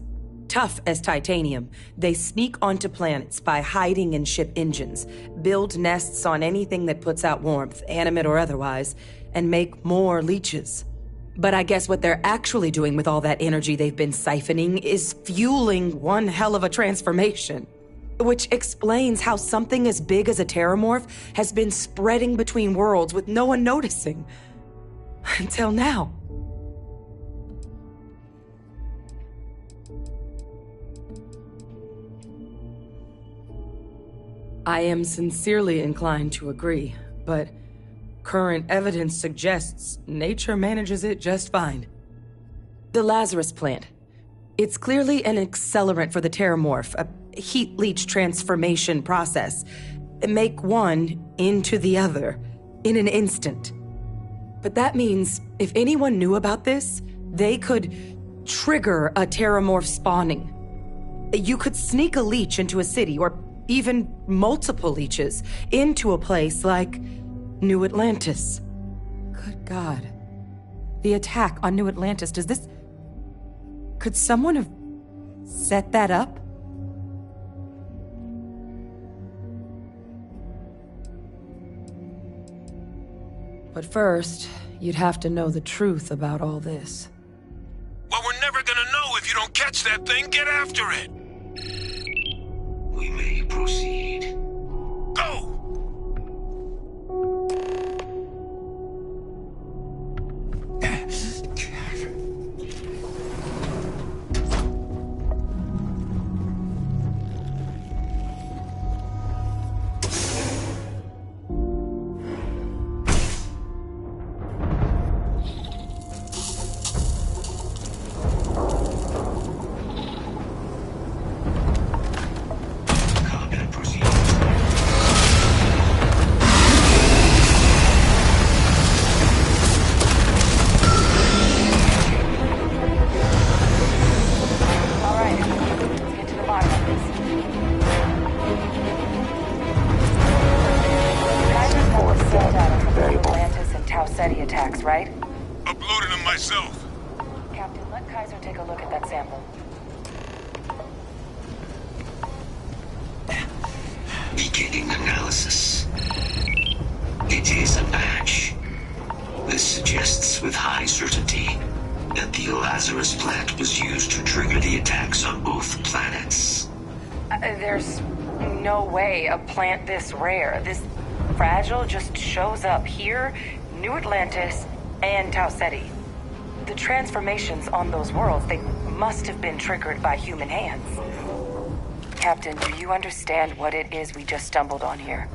Tough as titanium, they sneak onto planets by hiding in ship engines, build nests on anything that puts out warmth, animate or otherwise, and make more leeches. But I guess what they're actually doing with all that energy they've been siphoning is fueling one hell of a transformation. Which explains how something as big as a terramorph has been spreading between worlds with no one noticing. Until now. I am sincerely inclined to agree, but current evidence suggests nature manages it just fine. The Lazarus plant. It's clearly an accelerant for the terramorph, a heat leech transformation process. Make one into the other in an instant. But that means if anyone knew about this, they could trigger a terramorph spawning. You could sneak a leech into a city, or even multiple leeches, into a place like New Atlantis. Good God. The attack on New Atlantis, could someone have set that up? But first, you'd have to know the truth about all this. Well, we're never gonna know if you don't catch that thing. Get after it! We may proceed. Go! attacks, right? Uploaded them myself. Captain, let Kaiser take a look at that sample. Beginning analysis. It is a match. This suggests with high certainty that the Lazarus plant was used to trigger the attacks on both planets. There's no way a plant this rare, this fragile, just shows up here, New Atlantis, and Tau Ceti. The transformations on those worlds, they must have been triggered by human hands. Captain, do you understand what it is we just stumbled on here?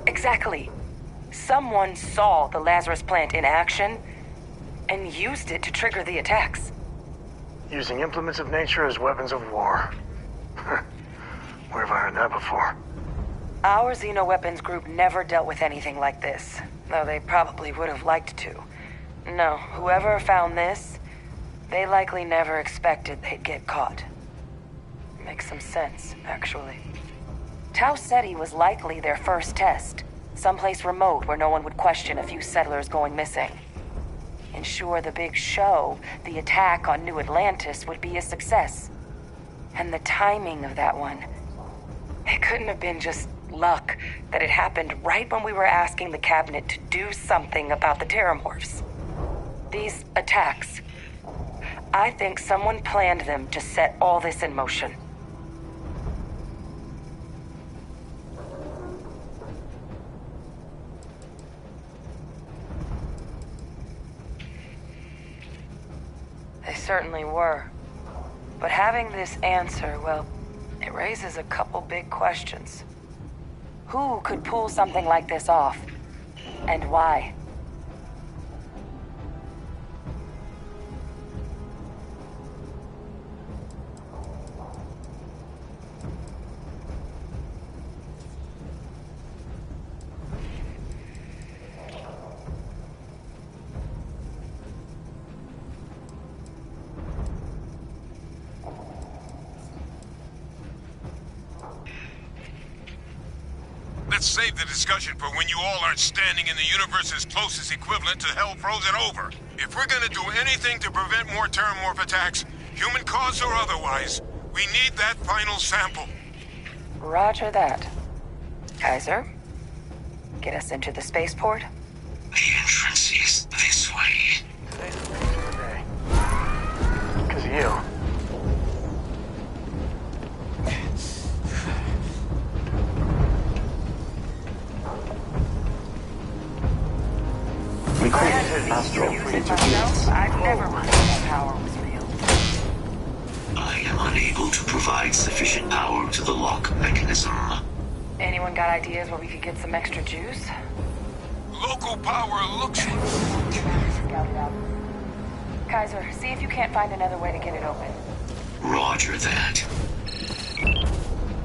Exactly. Someone saw the Lazarus plant in action and used it to trigger the attacks. Using implements of nature as weapons of war. Where have I heard that before? Our Xenoweapons group never dealt with anything like this, though they probably would have liked to. No, whoever found this, they likely never expected they'd get caught. Makes some sense, actually. Tau Ceti was likely their first test, someplace remote where no one would question a few settlers going missing. Ensure the big show, the attack on New Atlantis, would be a success. And the timing of that one, it couldn't have been just luck that it happened right when we were asking the cabinet to do something about the terramorphs. These attacks. I think someone planned them to set all this in motion. They certainly were. But having this answer, well, it raises a couple big questions. Who could pull something like this off? And why? Let's save the discussion for when you all aren't standing in the universe's closest equivalent to hell frozen over. If we're gonna do anything to prevent more terramorph attacks, human cause or otherwise, we need that final sample. Roger that. Kaiser, get us into the spaceport? The entrance is this way. Today's a particular day. Because of you. Recorded astral interference. I've never believed that power was real. I am unable to provide sufficient power to the lock mechanism. Anyone got ideas where we could get some extra juice? Local power looks... Kaiser, see if you can't find another way to get it open. Roger that.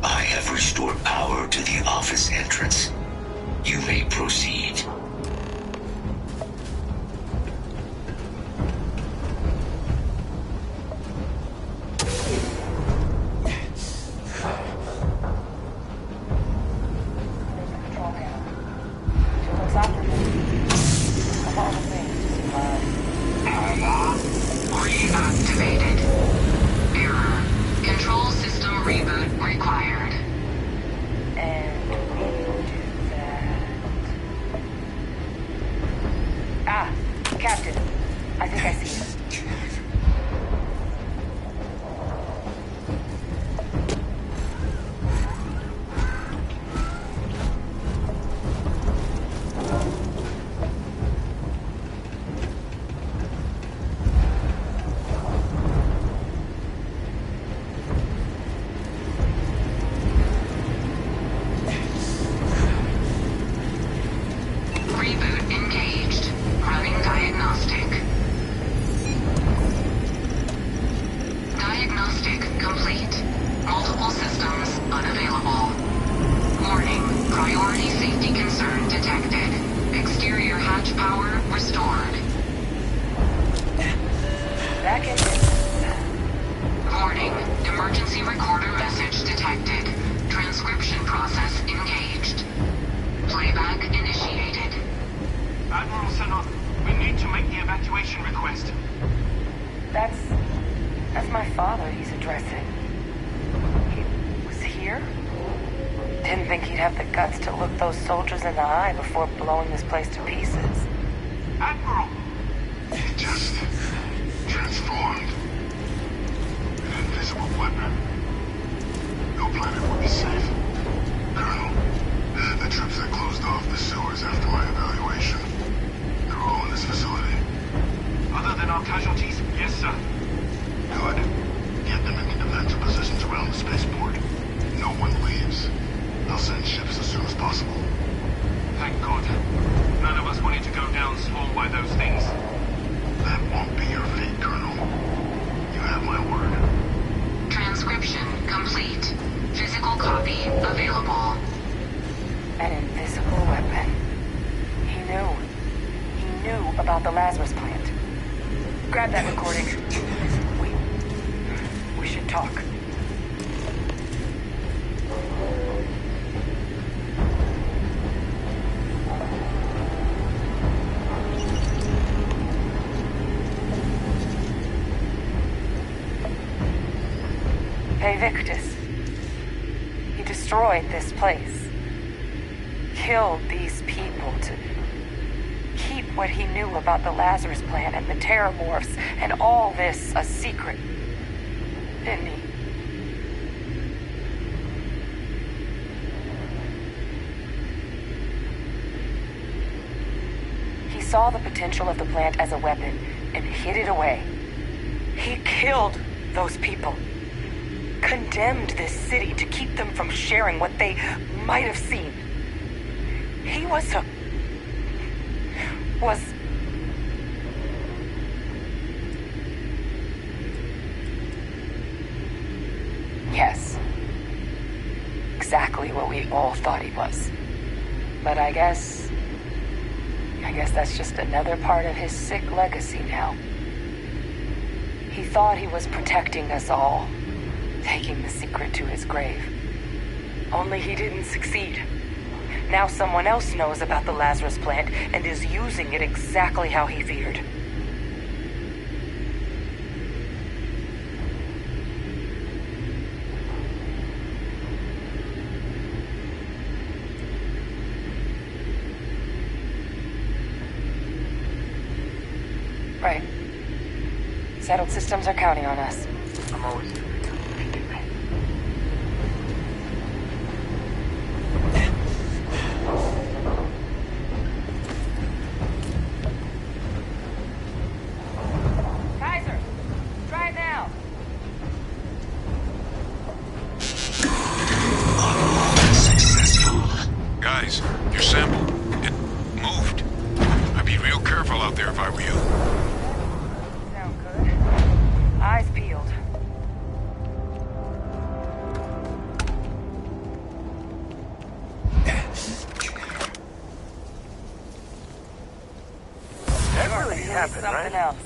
I have restored power to the office entrance. You may proceed. Reactivated. Error. Control system reboot required. And we'll do that. Ah, Captain. I think I see it. Reboot engaged. Running diagnostic. Diagnostic complete. Multiple systems unavailable. Warning. Priority safety concern detected. Exterior hatch power restored. Back in. Warning. Emergency recorder message detected. Transcription process engaged. Playback initiated. Admiral Sanon, we need to make the evacuation request. That's my father he's addressing. He was here? Didn't think he'd have the guts to look those soldiers in the eye before blowing this place to pieces. Admiral! It just transformed. An invisible weapon. No planet would be safe. Colonel, the troops that closed off the sewers after my evaluation, they're all in this facility. Other than our casualties? Yes, sir. Good. Get them into defensive positions around the spaceport. No one leaves. They'll send ships as soon as possible. Thank God. None of us wanted to go down swarmed by those things. That won't be your fate, Colonel. You have my word. Transcription complete. Physical copy available. An invisible weapon. He knew. He knew about the Lazarus plant. Grab that recording. We should talk. Hey, Victus. He destroyed this place. killed these people to keep what he knew about the Lazarus plant and the Terramorphs and all this a secret, didn't he? He saw the potential of the plant as a weapon and hid it away. He killed those people. Condemned this city to keep them from sharing what they might have seen. He was yes. Exactly what we all thought he was. But I guess that's just another part of his sick legacy now. He thought he was protecting us all, taking the secret to his grave. Only he didn't succeed. Now someone else knows about the Lazarus plant and is using it exactly how he feared. Right. Settled systems are counting on us. I'm always here. Kaiser, try it now. Guys, your sample, it moved. I'd be real careful out there if I were you. Sound good. Eyes peeled. That really happened, Something right? else.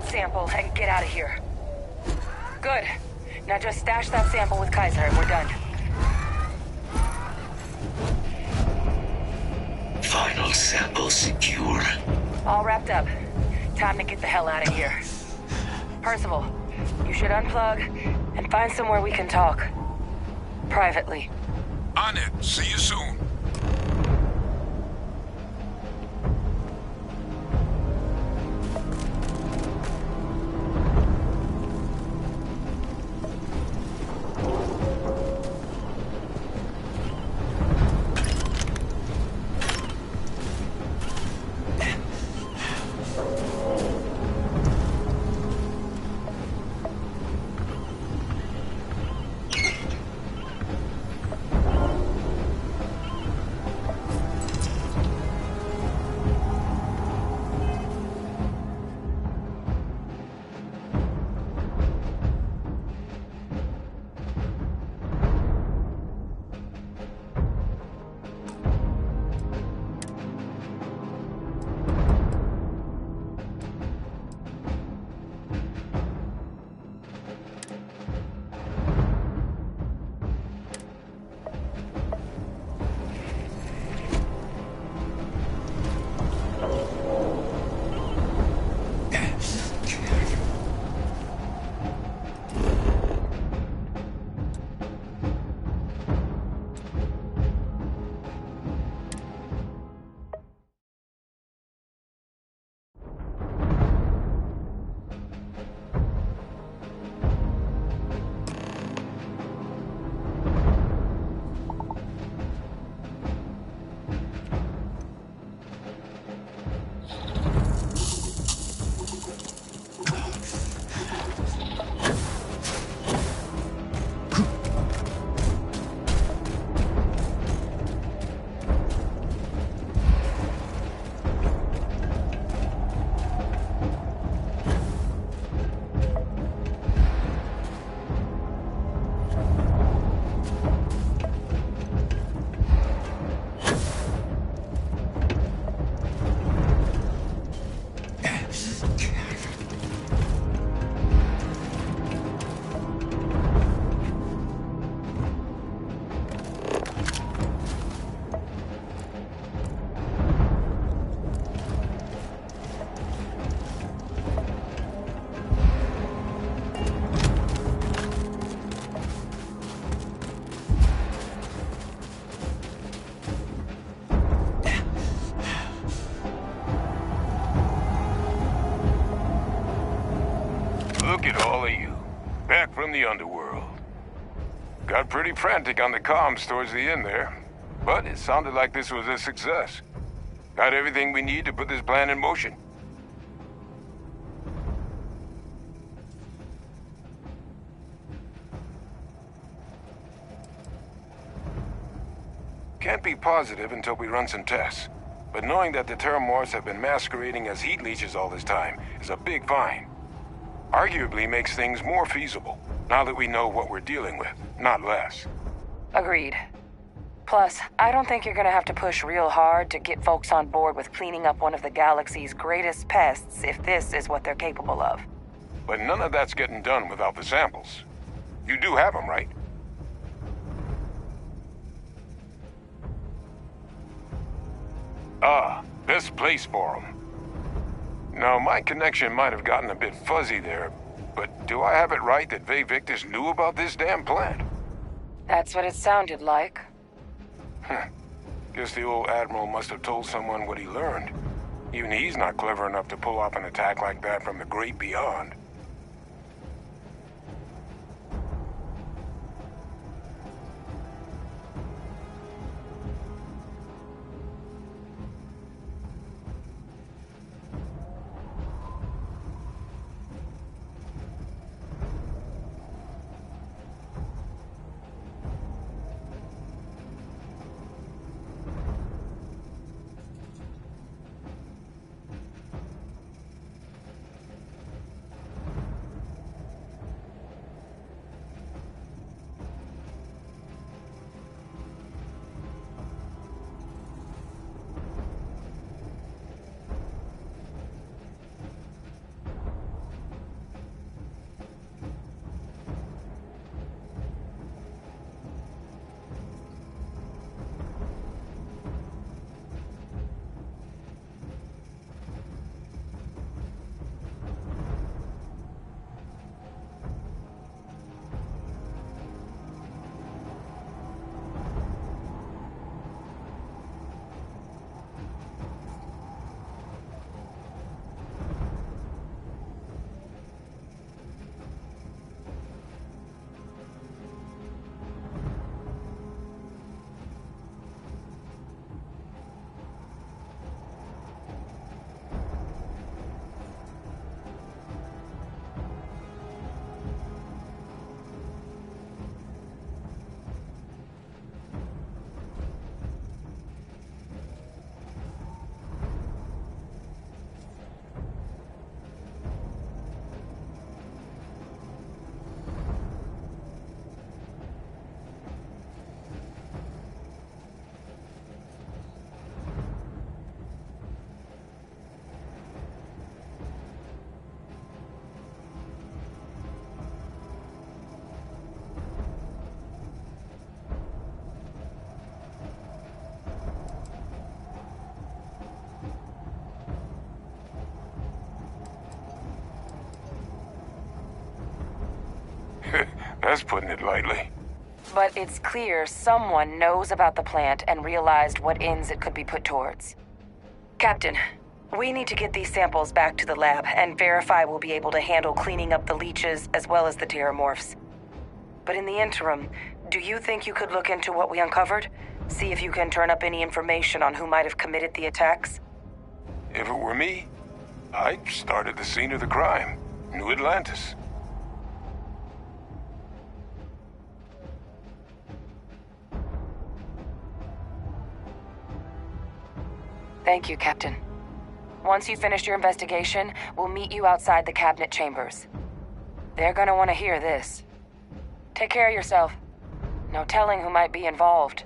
Sample and get out of here. Good. Now just stash that sample with Kaiser and we're done. Final sample secure. All wrapped up. Time to get the hell out of here. Percival, you should unplug and find somewhere we can talk. Privately. On it. See you soon. Look at all of you. Back from the underworld. Got pretty frantic on the comms towards the end there. But it sounded like this was a success. Got everything we need to put this plan in motion. Can't be positive until we run some tests. But knowing that the Terramorphs have been masquerading as heat leeches all this time is a big find. Arguably makes things more feasible, now that we know what we're dealing with, not less. Agreed. Plus, I don't think you're gonna have to push real hard to get folks on board with cleaning up one of the galaxy's greatest pests if this is what they're capable of. But none of that's getting done without the samples. You do have them, right? Ah, best place for them. Now, my connection might have gotten a bit fuzzy there, but do I have it right that Ve Victus knew about this damn plant? That's what it sounded like. Guess the old Admiral must have told someone what he learned. Even he's not clever enough to pull off an attack like that from the great beyond. That's putting it lightly. But it's clear someone knows about the plant and realized what ends it could be put towards. Captain, we need to get these samples back to the lab and verify we'll be able to handle cleaning up the leeches as well as the Terramorphs. But in the interim, do you think you could look into what we uncovered? See if you can turn up any information on who might have committed the attacks? If it were me, I'd start at the scene of the crime, New Atlantis. Thank you, Captain. Once you've finished your investigation, we'll meet you outside the cabinet chambers. They're gonna want to hear this. Take care of yourself. No telling who might be involved.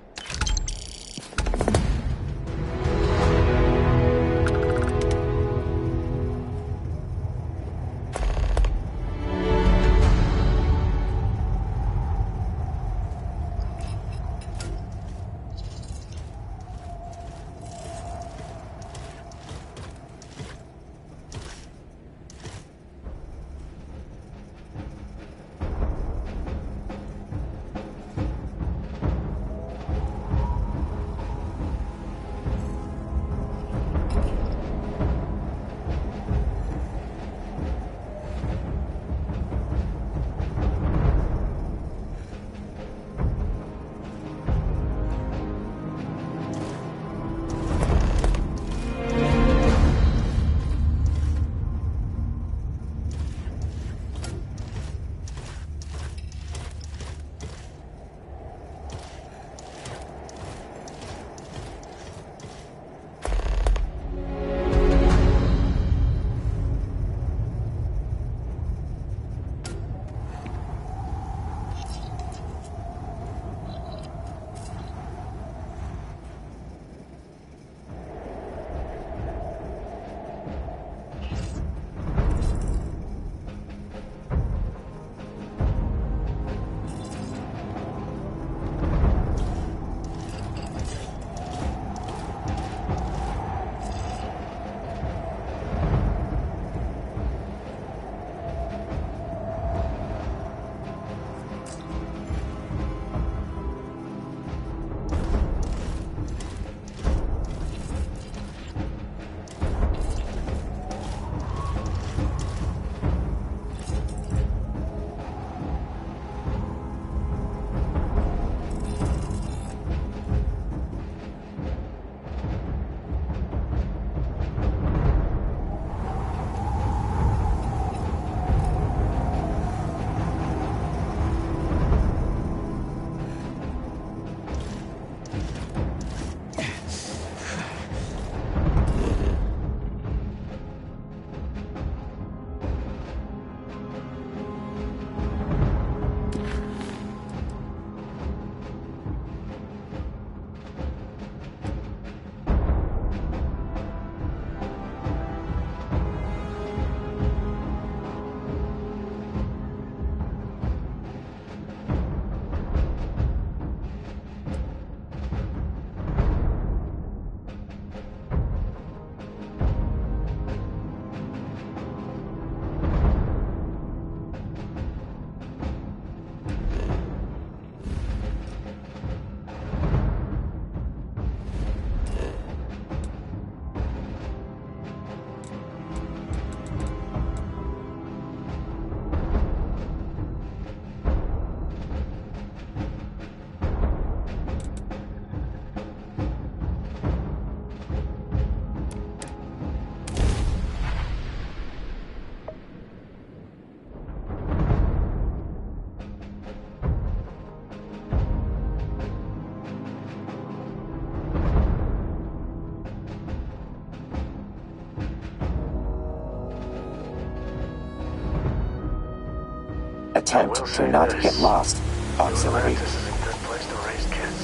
attempt to not get lost, Auxiliary. This is a good place to raise kids.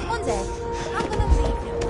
One day, I'm gonna leave you.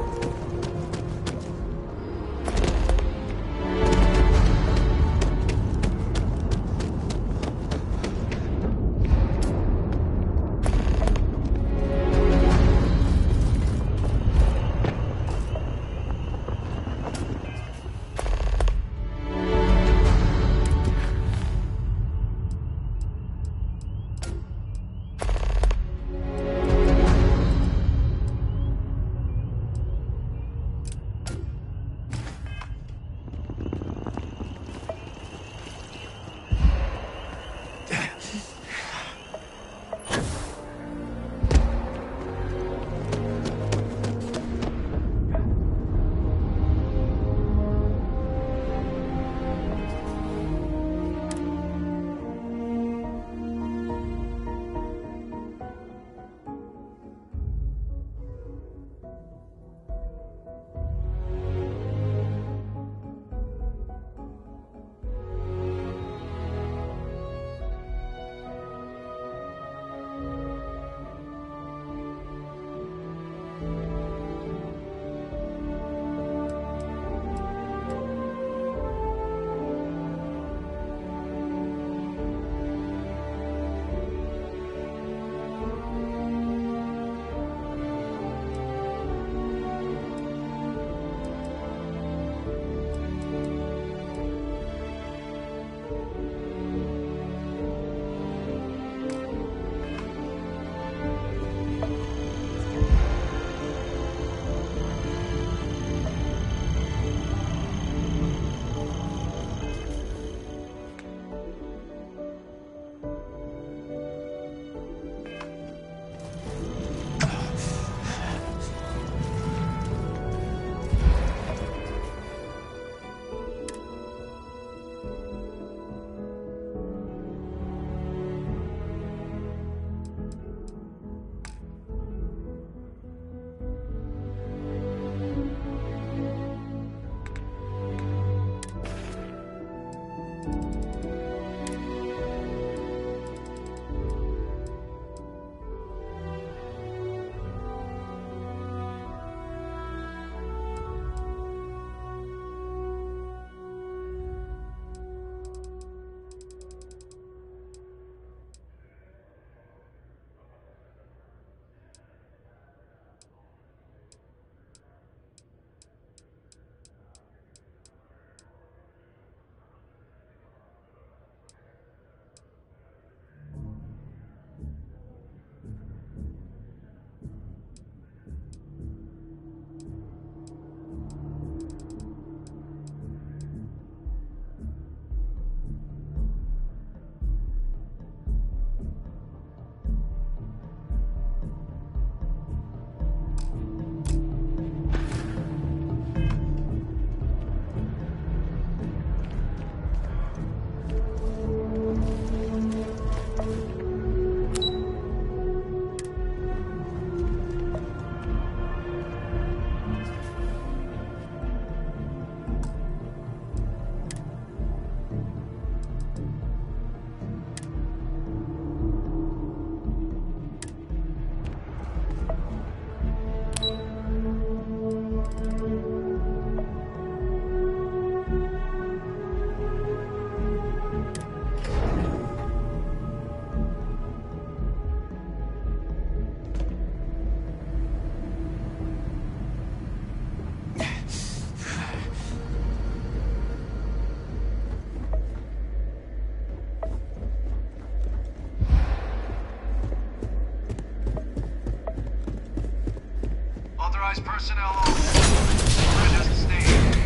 Authorized personnel on. Red has stayed.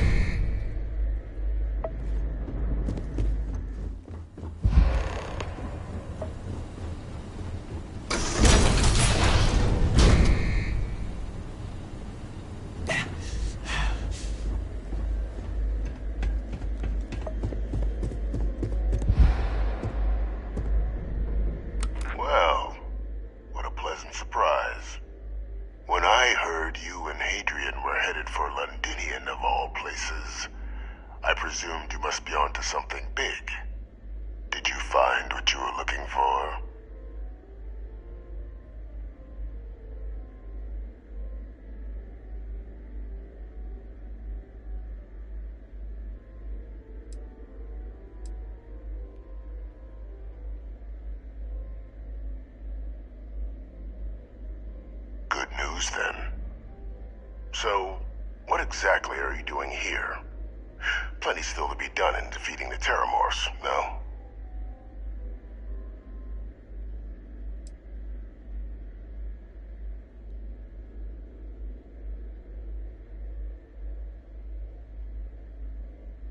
headed for Londinian of all places. I presumed you must be onto something big. Did you find what you were looking for? Good news, then. So, what exactly are you doing here? Plenty still to be done in defeating the Terramorphs, no?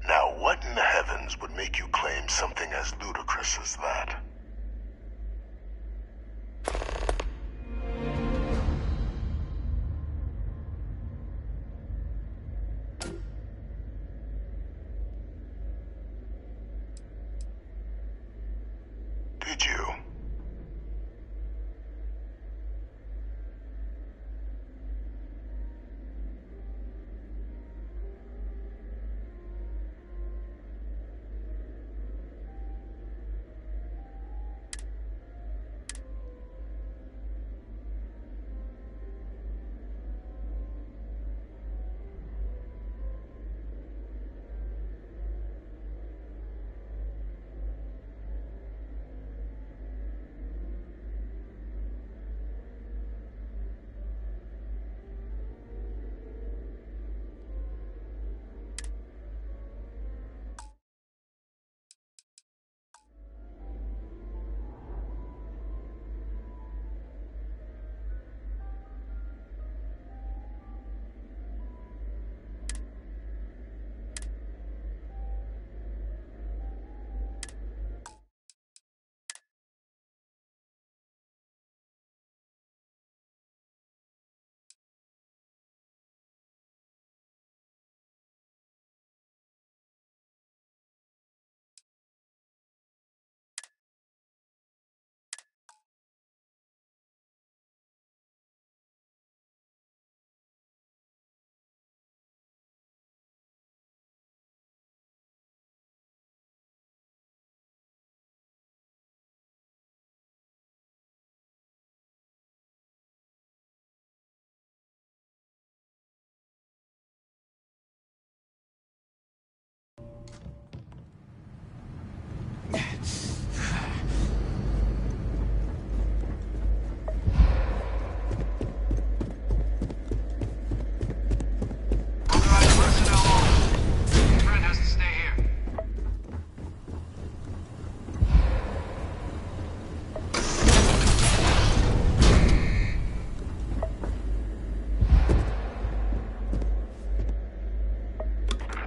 Now, what in the heavens would make you claim something as ludicrous as that? Did you?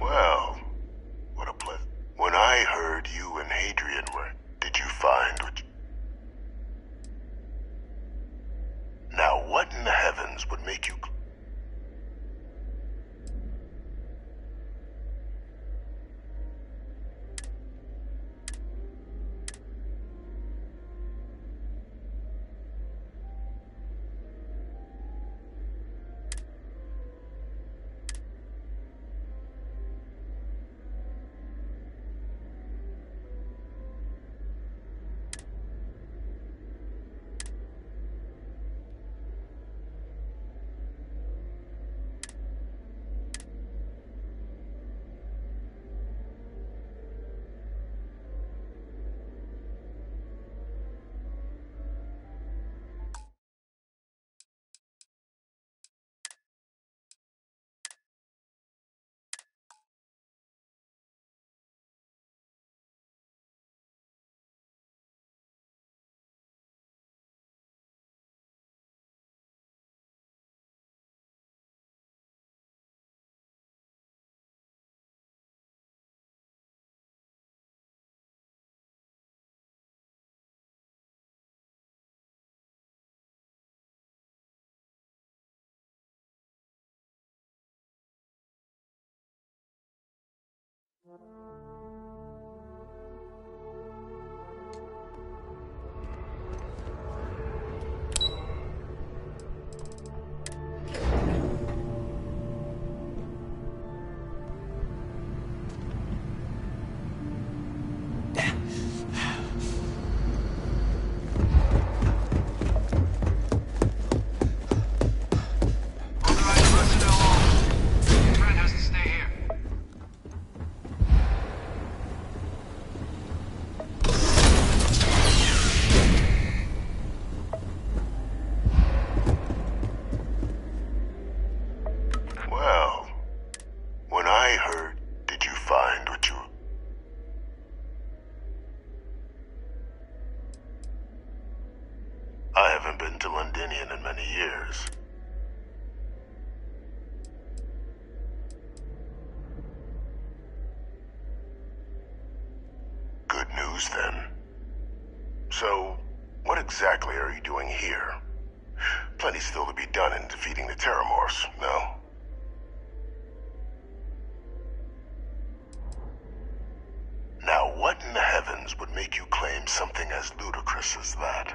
Well, what a pleasant... When I heard you and Hadrian were... Did you find what... Now, what in the heavens would make you... Well, when I heard, did you find what you... I haven't been to Londinian in many years. Good news, then. So, what exactly are you doing here? Plenty still to be done in defeating the Terramorphs, no? Now, what in the heavens would make you claim something as ludicrous as that?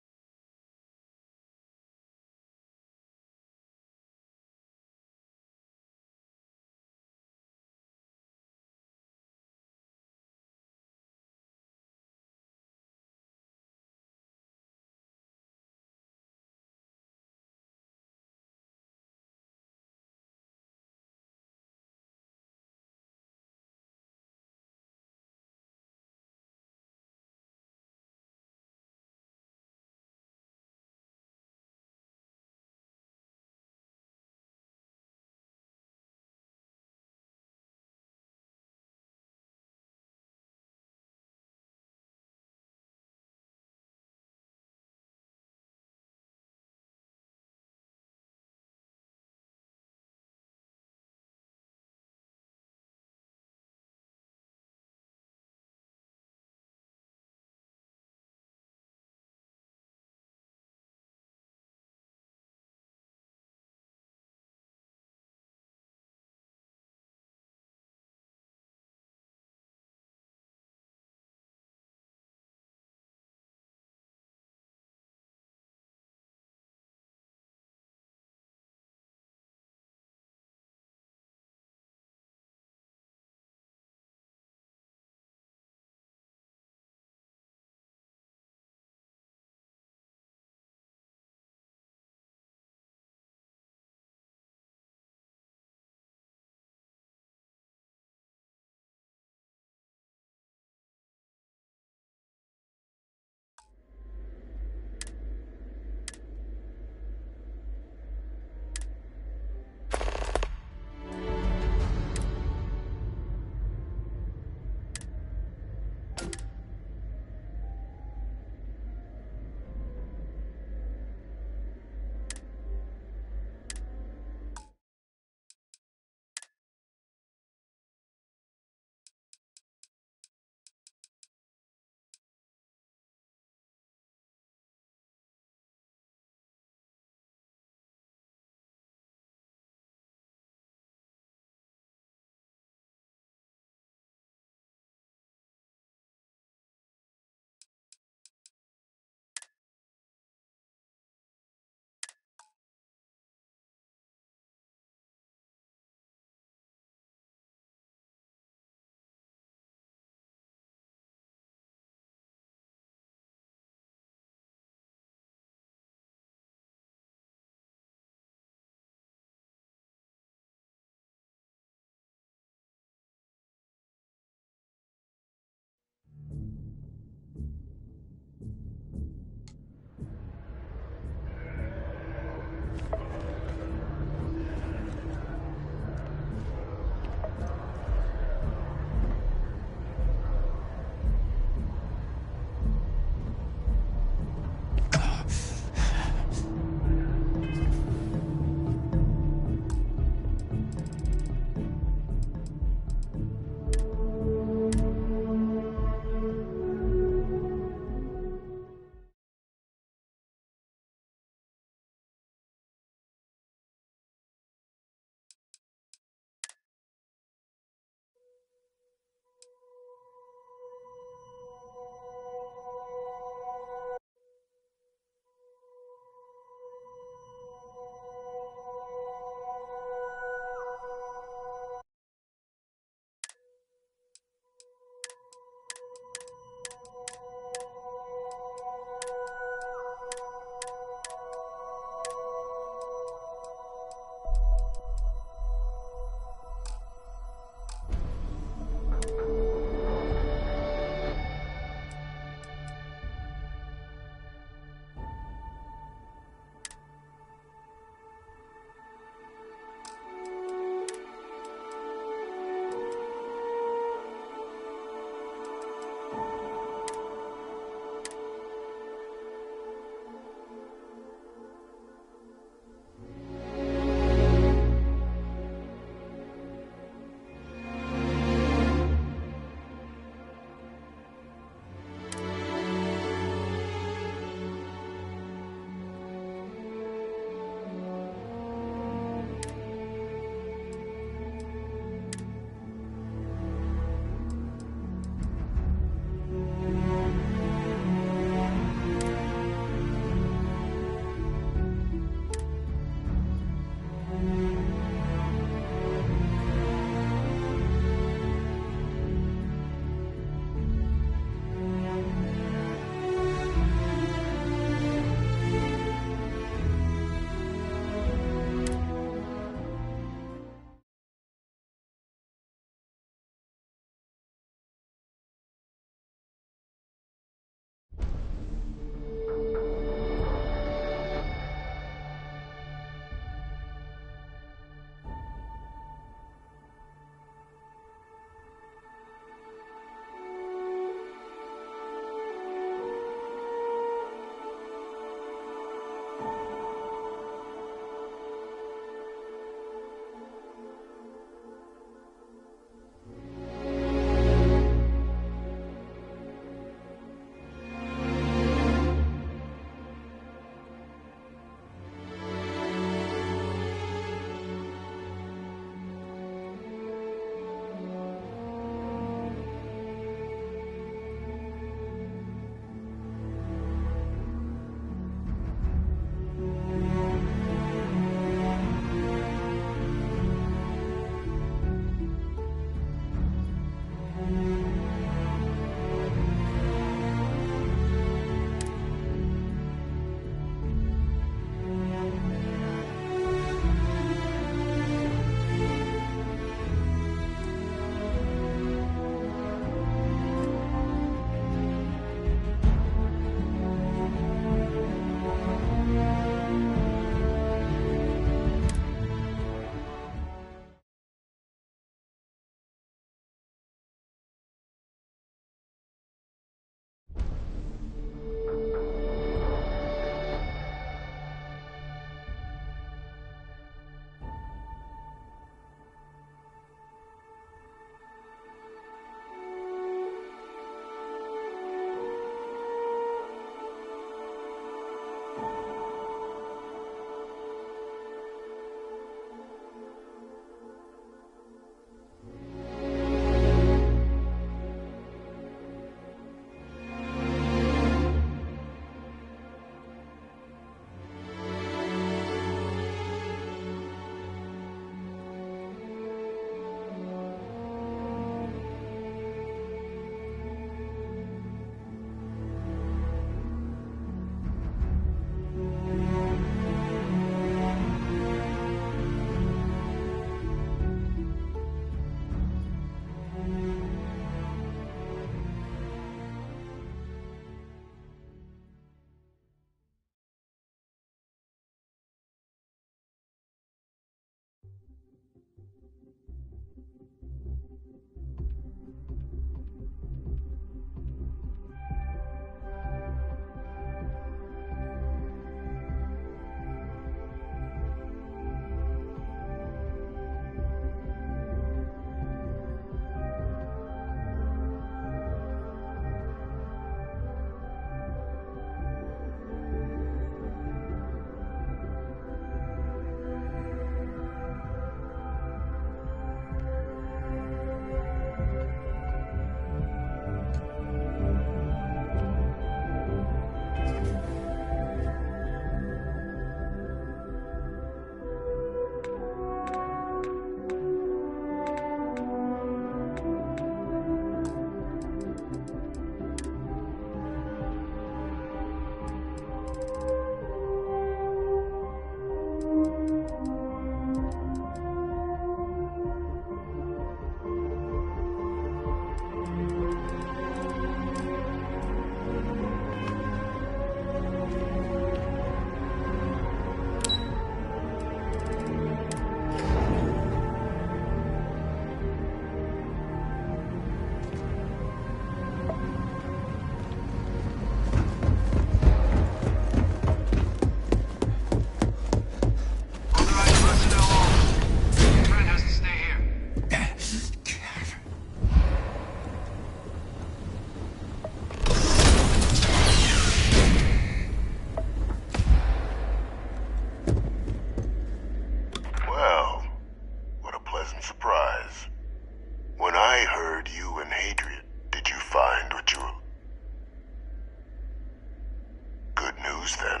lose then.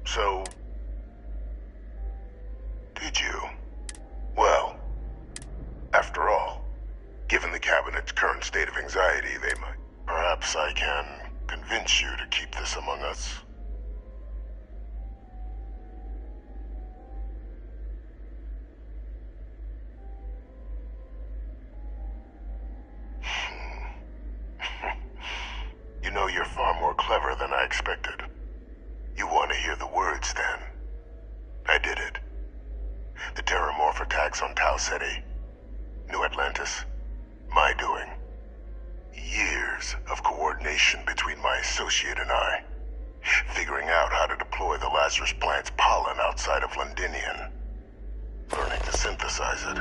So, did you? Well, after all, given the Cabinet's current state of anxiety, they might. Perhaps I can convince you to keep this among us. You know, you're far more clever than I expected. You want to hear the words, then? I did it. The Terramorph attacks on Tau Ceti, New Atlantis, my doing. Years of coordination between my associate and I, figuring out how to deploy the Lazarus plant's pollen outside of Londinian, learning to synthesize it,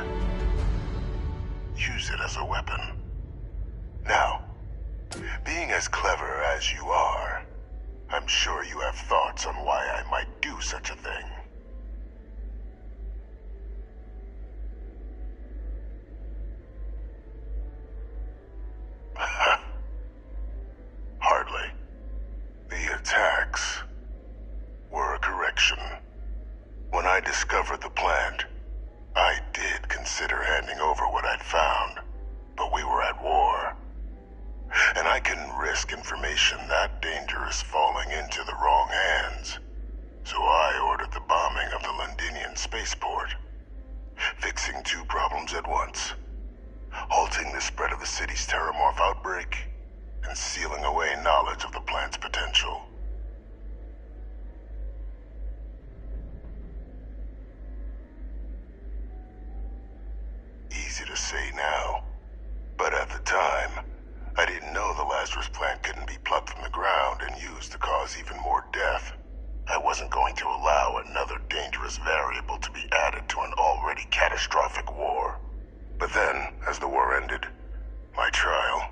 use it as a weapon. Now, being as clever as you are, I'm sure you have thoughts on why I might do such a thing. Hardly. The attacks were a correction. When I discovered the plant, I did consider handing over what I'd found, but we were at war. And I couldn't risk information that dangerous falling into the wrong hands. So I ordered the bombing of the Londinian spaceport, fixing two problems at once. Halting the spread of the city's Terramorph outbreak, and sealing away knowledge of the plant's potential. Easy to say now, but at the time, I didn't know the Lazarus plant couldn't be plucked from the ground and used to cause even more death. I wasn't going to allow another dangerous variable to be added to an already catastrophic war. But then, as the war ended, my trial,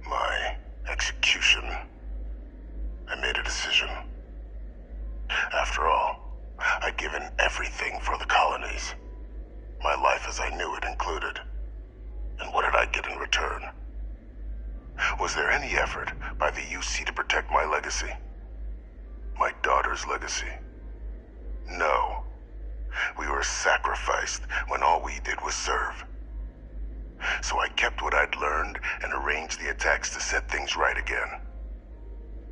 my execution, I made a decision. After all, I'd given everything for the colonies. My life as I knew it included. And what did I get in return? Was there any effort by the UC to protect my legacy? My daughter's legacy? No. We were sacrificed when all we did was serve. So I kept what I'd learned and arranged the attacks to set things right again.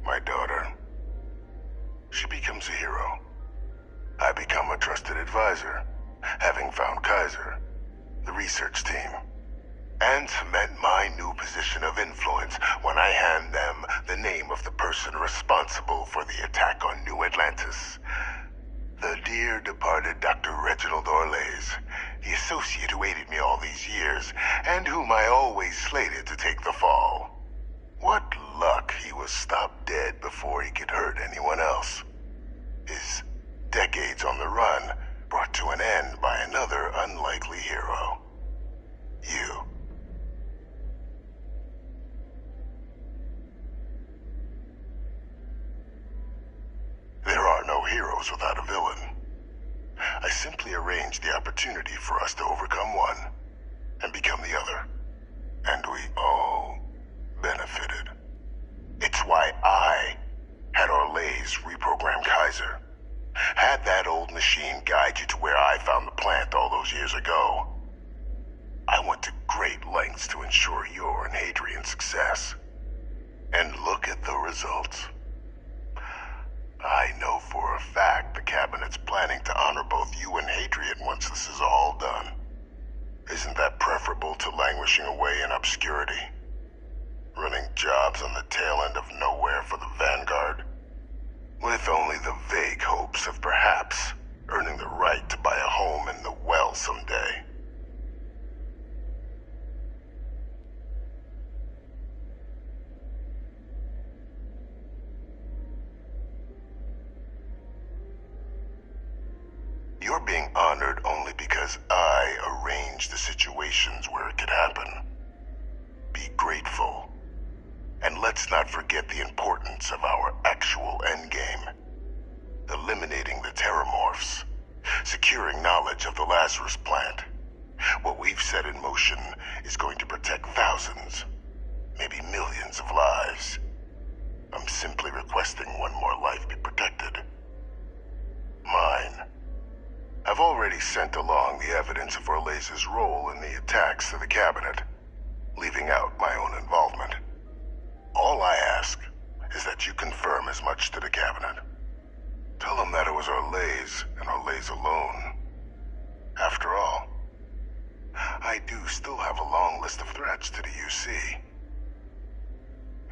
My daughter, she becomes a hero. I become a trusted advisor, having found Kaiser, the research team, and cement my new position of influence when I hand them the name of the person responsible for the attack on New Atlantis. The dear departed Dr. Reginald Orlays, the associate who aided me all these years, and whom I always slated to take the fall. What luck he was stopped dead before he could hurt anyone else. His decades on the run brought to an end by another unlikely hero. You. There are no heroes without a villain. I simply arranged the opportunity for us to overcome one and become the other. And we all benefited. It's why I had Orlays reprogram Kaiser. Had that old machine guide you to where I found the plant all those years ago. I went to great lengths to ensure your and Hadrian's success. And look at the results. I know for a fact the Cabinet's planning to honor both you and Hadrian once this is all done. Isn't that preferable to languishing away in obscurity? Running jobs on the tail end of nowhere for the Vanguard? With only the vague hopes of perhaps earning the right to buy a home in the well someday. You're being honored only because I arranged the situations where it could happen. Be grateful. And let's not forget the importance of our actual endgame. Eliminating the Terramorphs. Securing knowledge of the Lazarus plant. What we've set in motion is going to protect thousands, maybe millions of lives. I'm simply requesting one more life be protected. Mine. I've already sent along the evidence of Orlez's role in the attacks to the cabinet, leaving out my own involvement. All I ask is that you confirm as much to the cabinet. Tell them that it was Orlez and Orlez alone. After all, I do still have a long list of threats to the UC.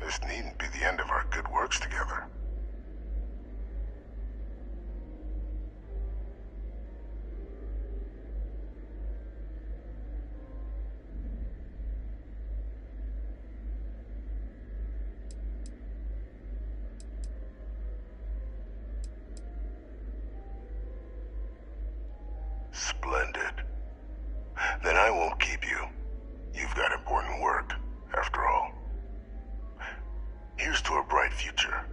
This needn't be the end of our good works together. Splendid. Then I won't keep you. You've got important work, after all. Here's to a bright future.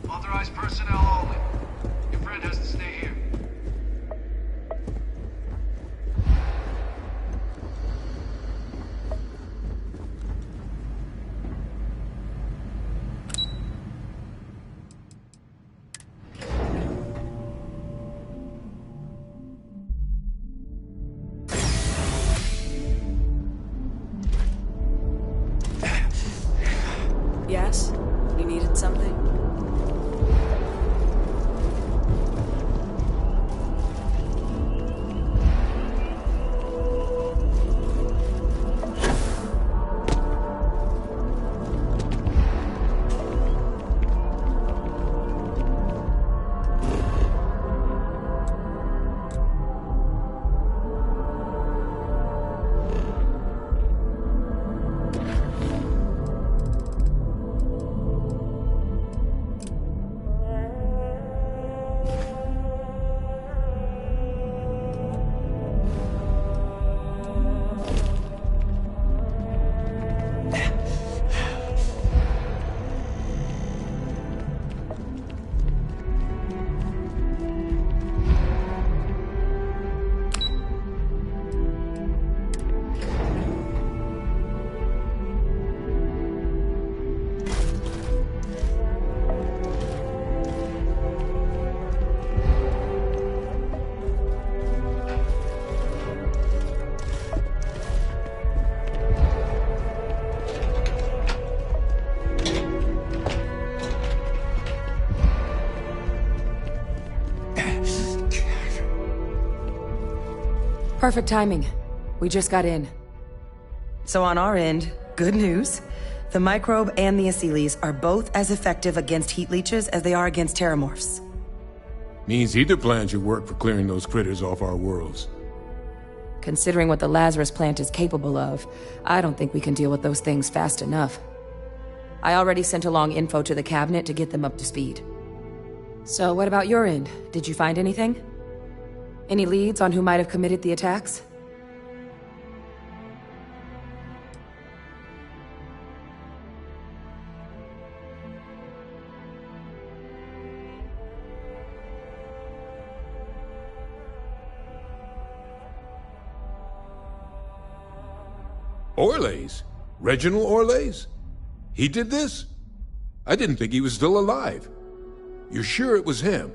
Authorized personnel only. Your friend has to stay here. Yes? You needed something? Perfect timing. We just got in. So on our end, good news. The microbe and the Asylees are both as effective against heat leeches as they are against terramorphs. Means either plan should work for clearing those critters off our worlds. Considering what the Lazarus plant is capable of, I don't think we can deal with those things fast enough. I already sent along info to the cabinet to get them up to speed. So what about your end? Did you find anything? Any leads on who might have committed the attacks? Orlez? Reginald Orlez? He did this? I didn't think he was still alive. You're sure it was him?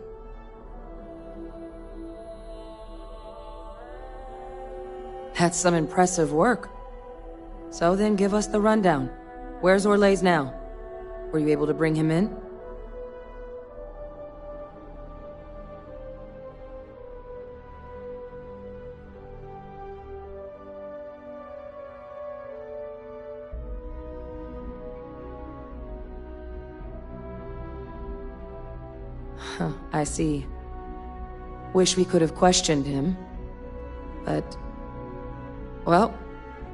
That's some impressive work. So then give us the rundown. Where's Orlez now? Were you able to bring him in? Huh, I see. Wish we could have questioned him. But... well,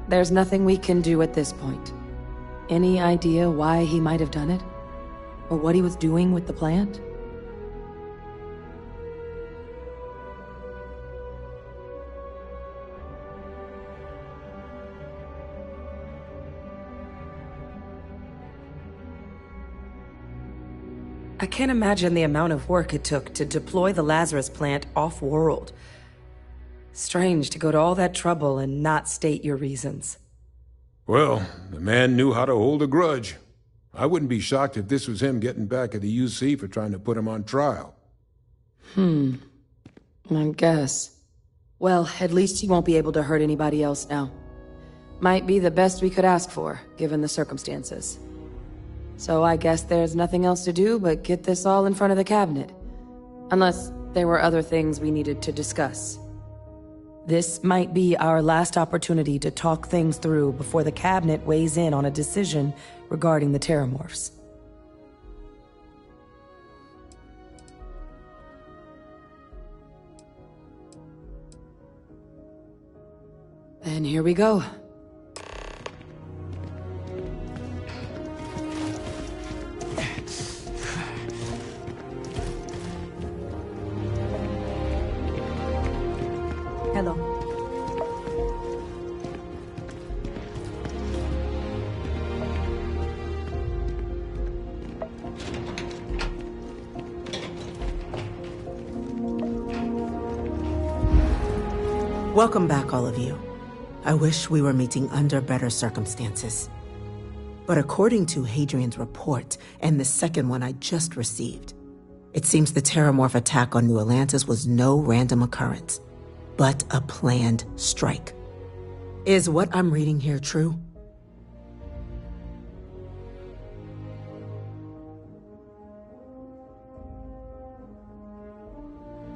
there's nothing we can do at this point. Any idea why he might have done it? Or what he was doing with the plant? I can't imagine the amount of work it took to deploy the Lazarus plant off-world. Strange to go to all that trouble and not state your reasons. Well, the man knew how to hold a grudge. I wouldn't be shocked if this was him getting back at the UC for trying to put him on trial. I guess. Well, at least he won't be able to hurt anybody else now. Might be the best we could ask for, given the circumstances. So I guess there's nothing else to do but get this all in front of the cabinet. Unless there were other things we needed to discuss. This might be our last opportunity to talk things through before the cabinet weighs in on a decision regarding the Terramorphs. And here we go. Hello. Welcome back, all of you. I wish we were meeting under better circumstances. But according to Hadrian's report, and the second one I just received, it seems the Terramorph attack on New Atlantis was no random occurrence, but a planned strike. Is what I'm reading here true?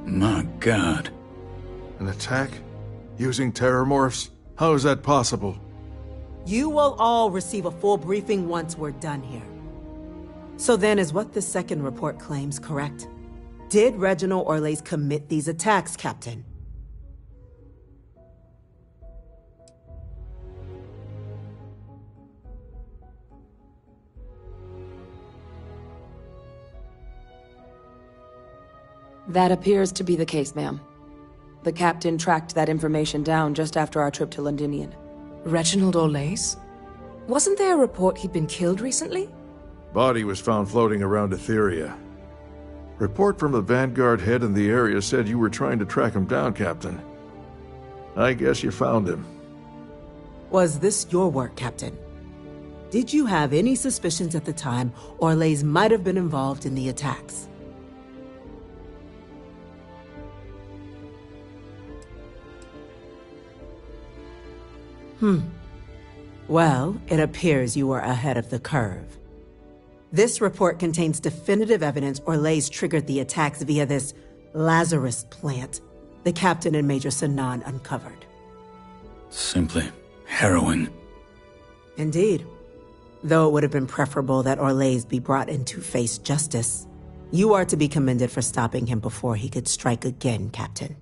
My God. An attack? Using Terramorphs? How is that possible? You will all receive a full briefing once we're done here. So then, is what the second report claims correct? Did Reginald Orlais commit these attacks, Captain? That appears to be the case, ma'am. The captain tracked that information down just after our trip to Londinian. Reginald Orlais? Wasn't there a report he'd been killed recently? Body was found floating around Etheria. Report from the Vanguard head in the area said you were trying to track him down, Captain. I guess you found him. Was this your work, Captain? Did you have any suspicions at the time Orlais might have been involved in the attacks? Well, it appears you were ahead of the curve. This report contains definitive evidence Orlais triggered the attacks via this Lazarus plant the Captain and Major Sanan uncovered. Simply harrowing. Indeed. Though it would have been preferable that Orlais be brought in to face justice, you are to be commended for stopping him before he could strike again, Captain.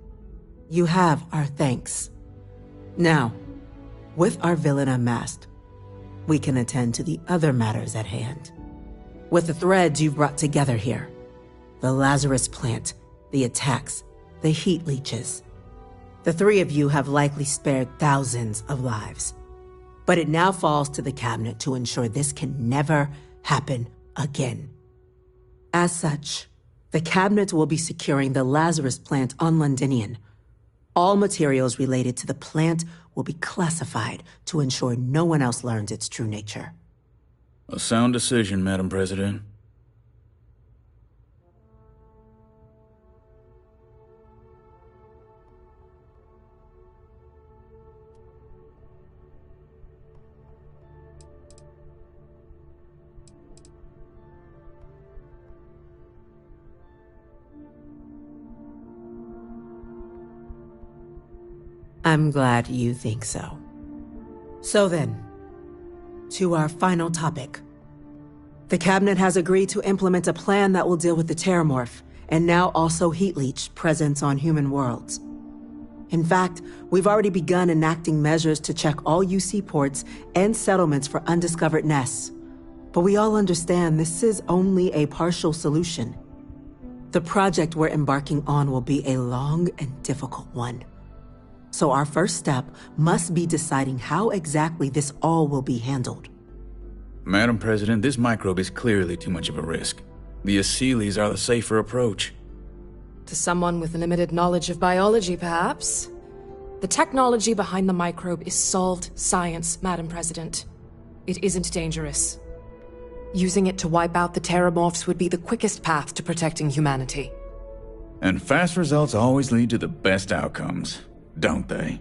You have our thanks. Now, with our villain unmasked, we can attend to the other matters at hand. With the threads you've brought together here, the Lazarus plant, the attacks, the heat leeches, the three of you have likely spared thousands of lives. But it now falls to the cabinet to ensure this can never happen again. As such, the cabinet will be securing the Lazarus plant on Londinian. All materials related to the plant will be classified to ensure no one else learns its true nature. A sound decision, Madam President. I'm glad you think so. So then, to our final topic. The Cabinet has agreed to implement a plan that will deal with the Terramorph, and now also Heat Leech presence on human worlds. In fact, we've already begun enacting measures to check all UC ports and settlements for undiscovered nests. But we all understand this is only a partial solution. The project we're embarking on will be a long and difficult one. So our first step must be deciding how exactly this all will be handled. Madam President, this microbe is clearly too much of a risk. The Aseles are the safer approach. To someone with limited knowledge of biology, perhaps. The technology behind the microbe is solved science, Madam President. It isn't dangerous. Using it to wipe out the Terramorphs would be the quickest path to protecting humanity. And fast results always lead to the best outcomes, don't they?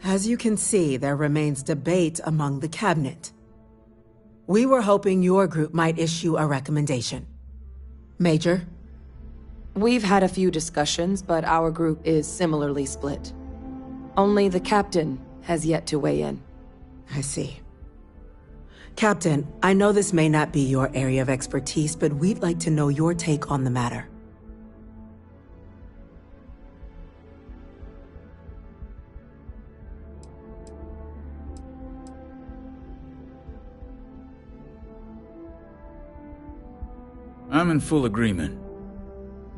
As you can see, there remains debate among the cabinet. We were hoping your group might issue a recommendation. Major? We've had a few discussions, but our group is similarly split. Only the captain has yet to weigh in. I see. Captain, I know this may not be your area of expertise, but we'd like to know your take on the matter. I'm in full agreement.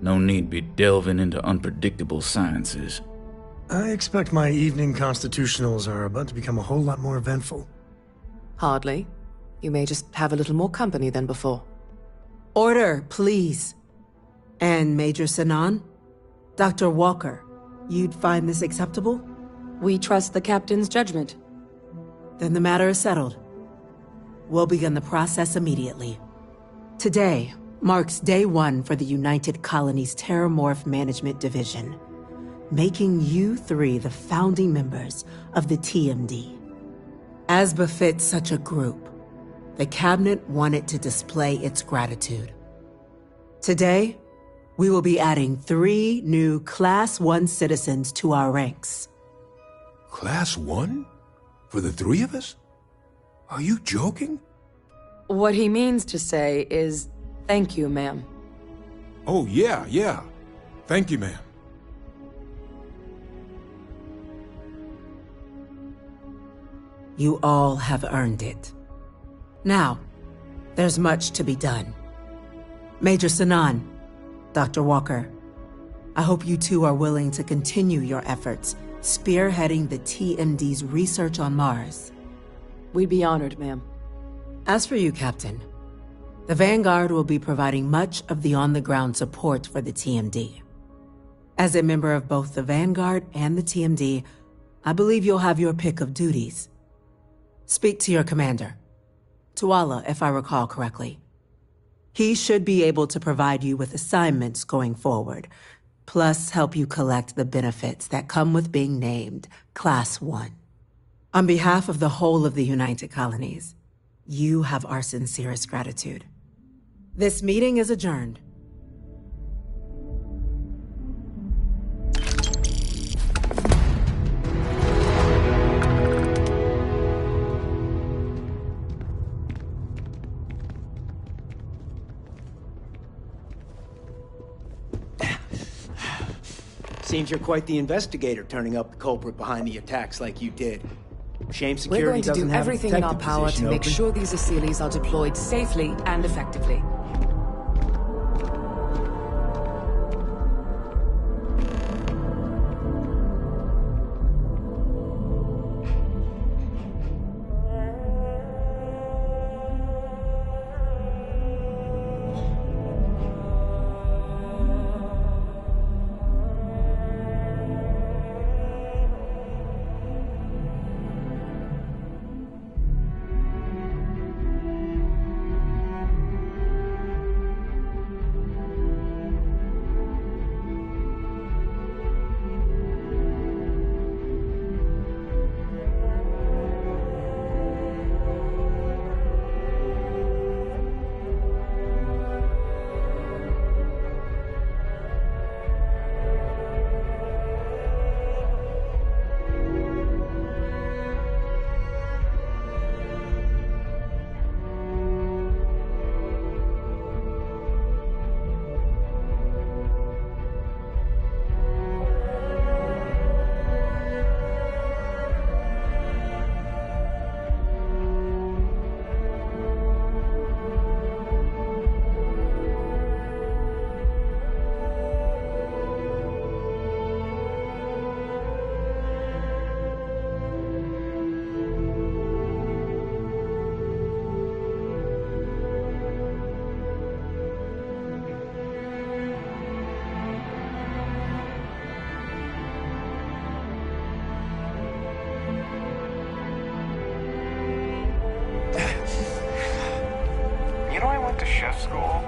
No need be delving into unpredictable sciences. I expect my evening constitutionals are about to become a whole lot more eventful. Hardly. You may just have a little more company than before. Order, please. And Major Sinan? Dr. Walker, you'd find this acceptable? We trust the captain's judgment. Then the matter is settled. We'll begin the process immediately. Today marks day 1 for the United Colonies Terramorph Management Division, making you 3 the founding members of the TMD. As befits such a group, the Cabinet wanted to display its gratitude. Today, we will be adding 3 new Class 1 citizens to our ranks. Class 1? For the 3 of us? Are you joking? What he means to say is, thank you, ma'am. Oh, yeah. Thank you, ma'am. You all have earned it. Now, there's much to be done. Major Sinan, Dr. Walker, I hope you two are willing to continue your efforts spearheading the TMD's research on Mars. We'd be honored, ma'am. As for you, Captain, the Vanguard will be providing much of the on-the-ground support for the TMD. As a member of both the Vanguard and the TMD, I believe you'll have your pick of duties. Speak to your commander, Tuala, if I recall correctly. He should be able to provide you with assignments going forward, plus help you collect the benefits that come with being named Class 1. On behalf of the whole of the United Colonies, you have our sincerest gratitude. This meeting is adjourned. Seems you're quite the investigator, turning up the culprit behind the attacks like you did. Shame We're security going to doesn't do have everything a in our detective power to position make open. sure these Aseles are deployed safely and effectively. to chef school,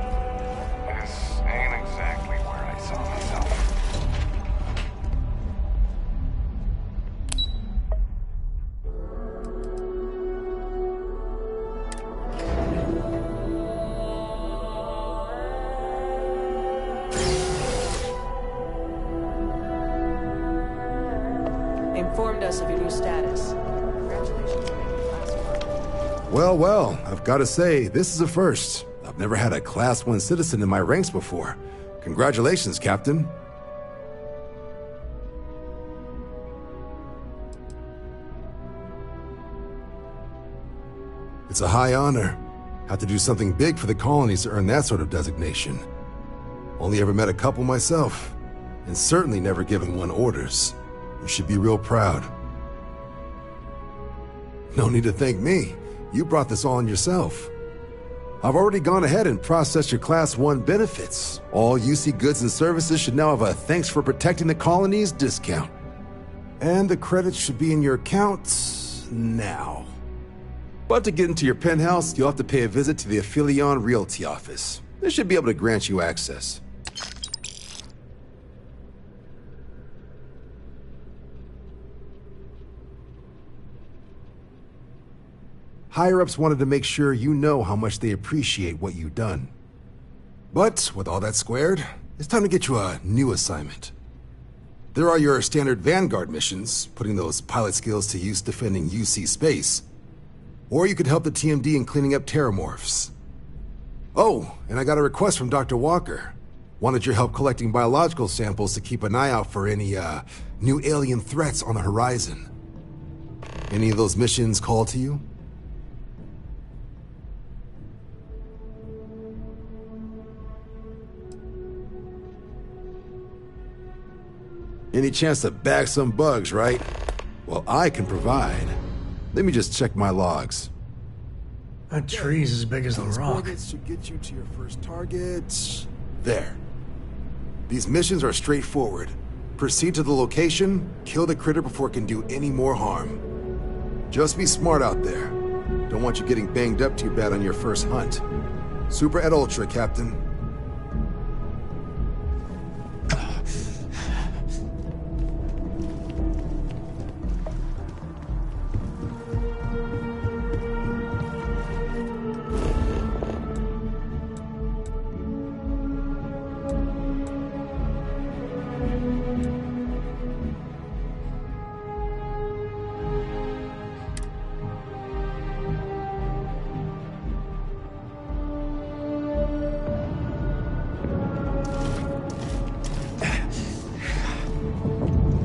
this ain't exactly where I saw myself. Informed us of your new status. Congratulations on making class 1. Well, well, I've got to say, this is a first. I've never had a Class 1 citizen in my ranks before. Congratulations, Captain. It's a high honor. Have to do something big for the colonies to earn that sort of designation. Only ever met a couple myself, and certainly never given one orders. You should be real proud. No need to thank me. You brought this on yourself. I've already gone ahead and processed your Class 1 benefits. All UC goods and services should now have a thanks for protecting the colonies discount. And the credits should be in your account now. But to get into your penthouse, you'll have to pay a visit to the Aphelion Realty office. They should be able to grant you access. Higher-ups wanted to make sure you know how much they appreciate what you've done. But with all that squared, it's time to get you a new assignment. There are your standard Vanguard missions, putting those pilot skills to use defending UC space. Or you could help the TMD in cleaning up terramorphs. Oh, and I got a request from Dr. Walker. Wanted your help collecting biological samples to keep an eye out for any, new alien threats on the horizon. Any of those missions call to you? Any chance to bag some bugs, right? Well, I can provide. Let me just check my logs. That tree's as big as the rock. Coordinates should get you to your first target. There. These missions are straightforward. Proceed to the location, kill the critter before it can do any more harm. Just be smart out there. Don't want you getting banged up too bad on your first hunt. Super et Ultra, Captain.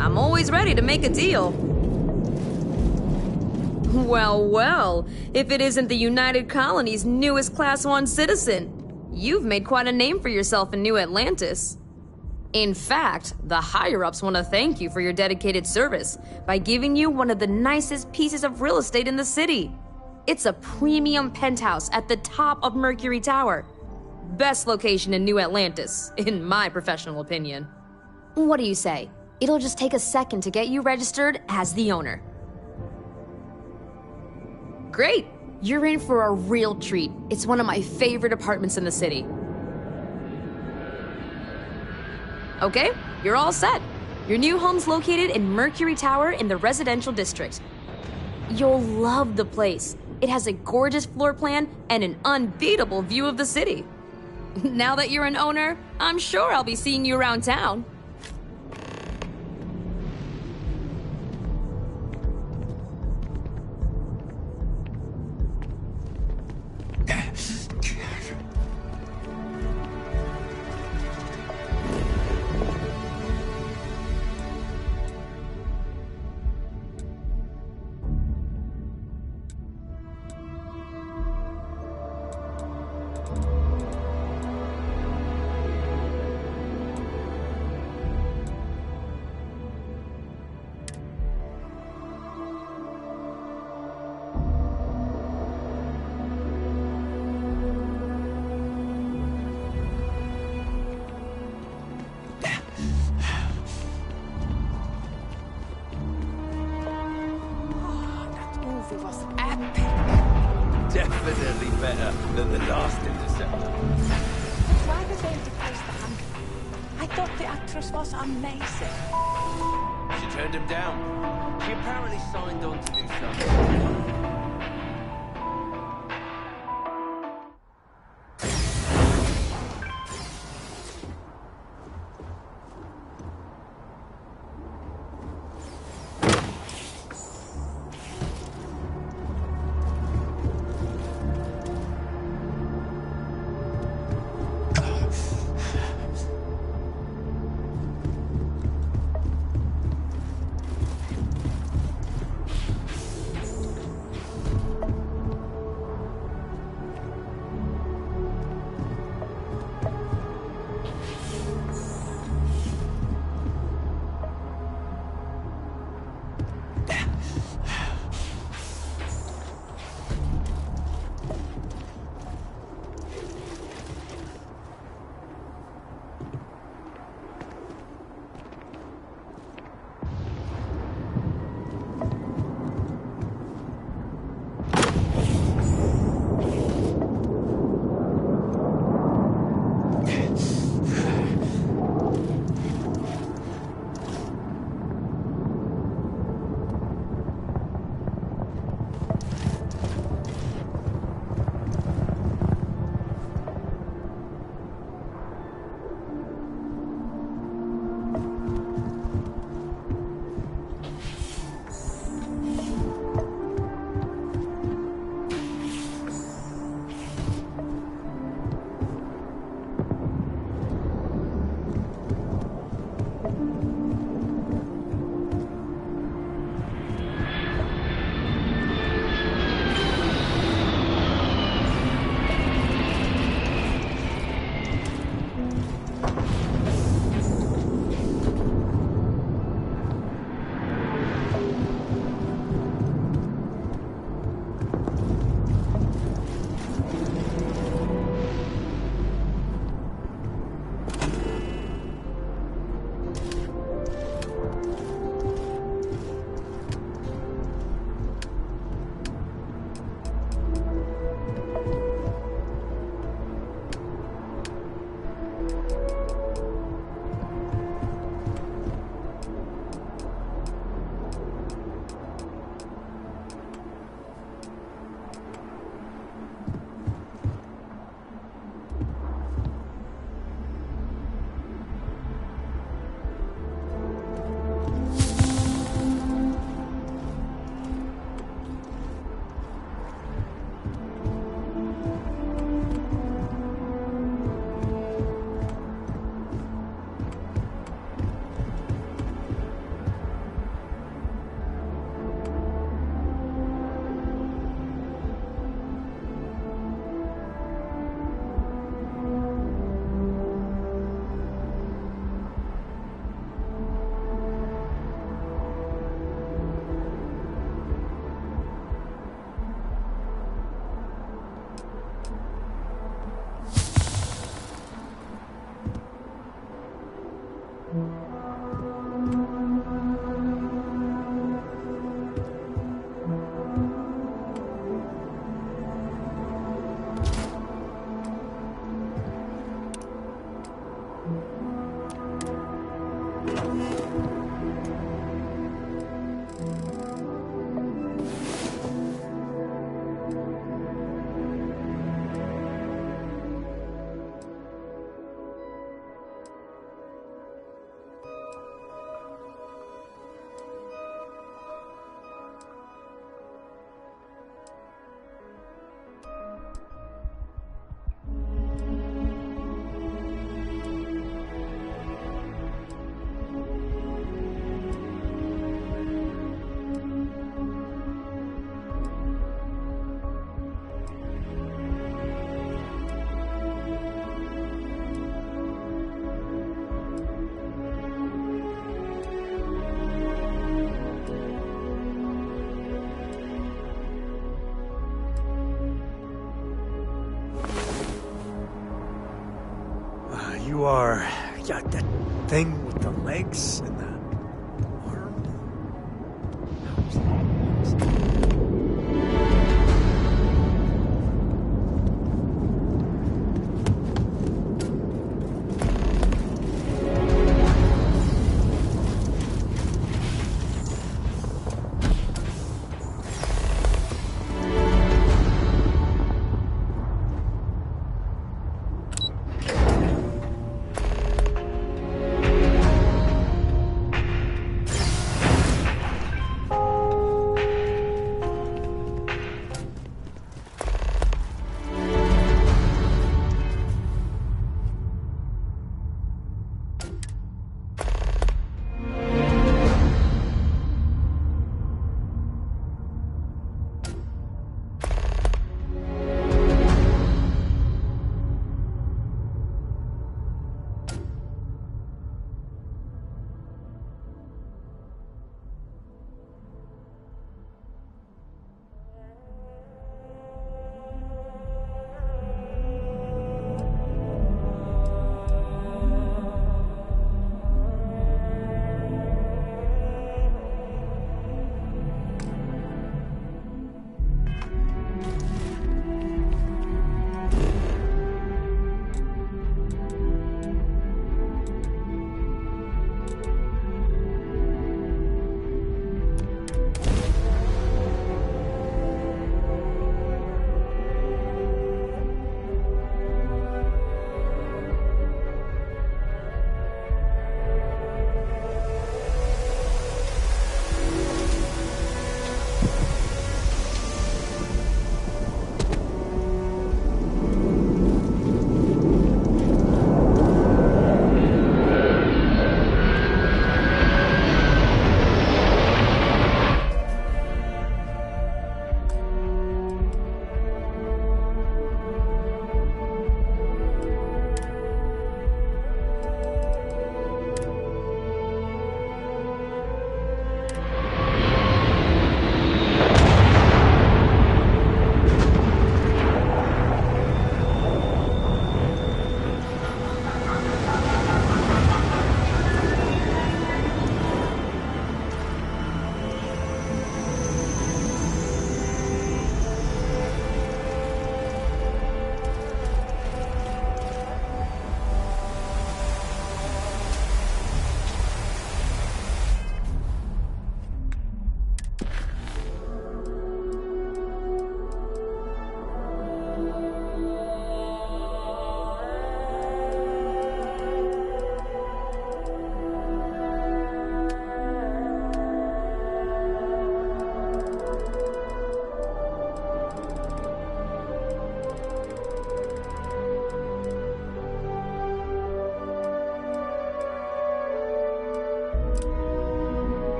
I'm always ready to make a deal. Well, well, if it isn't the United Colony's newest Class 1 citizen, you've made quite a name for yourself in New Atlantis. In fact, the higher-ups want to thank you for your dedicated service by giving you one of the nicest pieces of real estate in the city. It's a premium penthouse at the top of Mercury Tower. Best location in New Atlantis, in my professional opinion. What do you say? It'll just take a second to get you registered as the owner. Great! You're in for a real treat. It's one of my favorite apartments in the city. Okay, you're all set. Your new home's located in Mercury Tower in the residential district. You'll love the place. It has a gorgeous floor plan and an unbeatable view of the city. Now that you're an owner, I'm sure I'll be seeing you around town. Definitely better than the last interceptor. Why were they to place the hand? I thought the actress was amazing. She turned him down. She apparently signed on to do something. You are... yeah, that thing with the legs and the arm.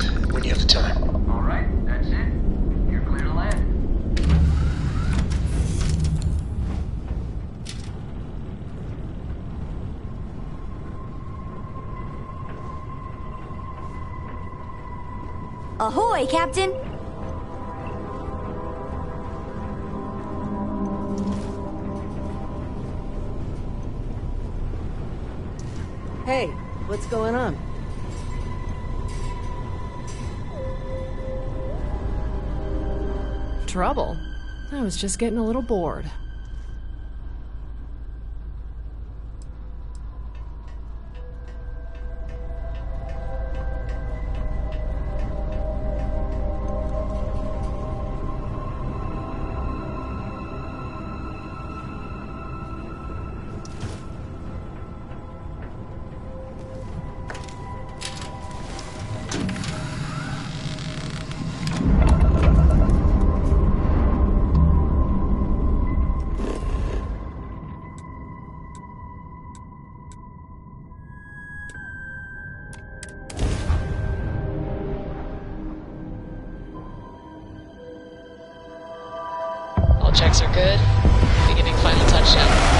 land when you have the time. All right, that's it. You're clear to land. Ahoy, Captain! Hey, what's going on? Trouble? I was just getting a little bored. All checks are good. Beginning final touchdown.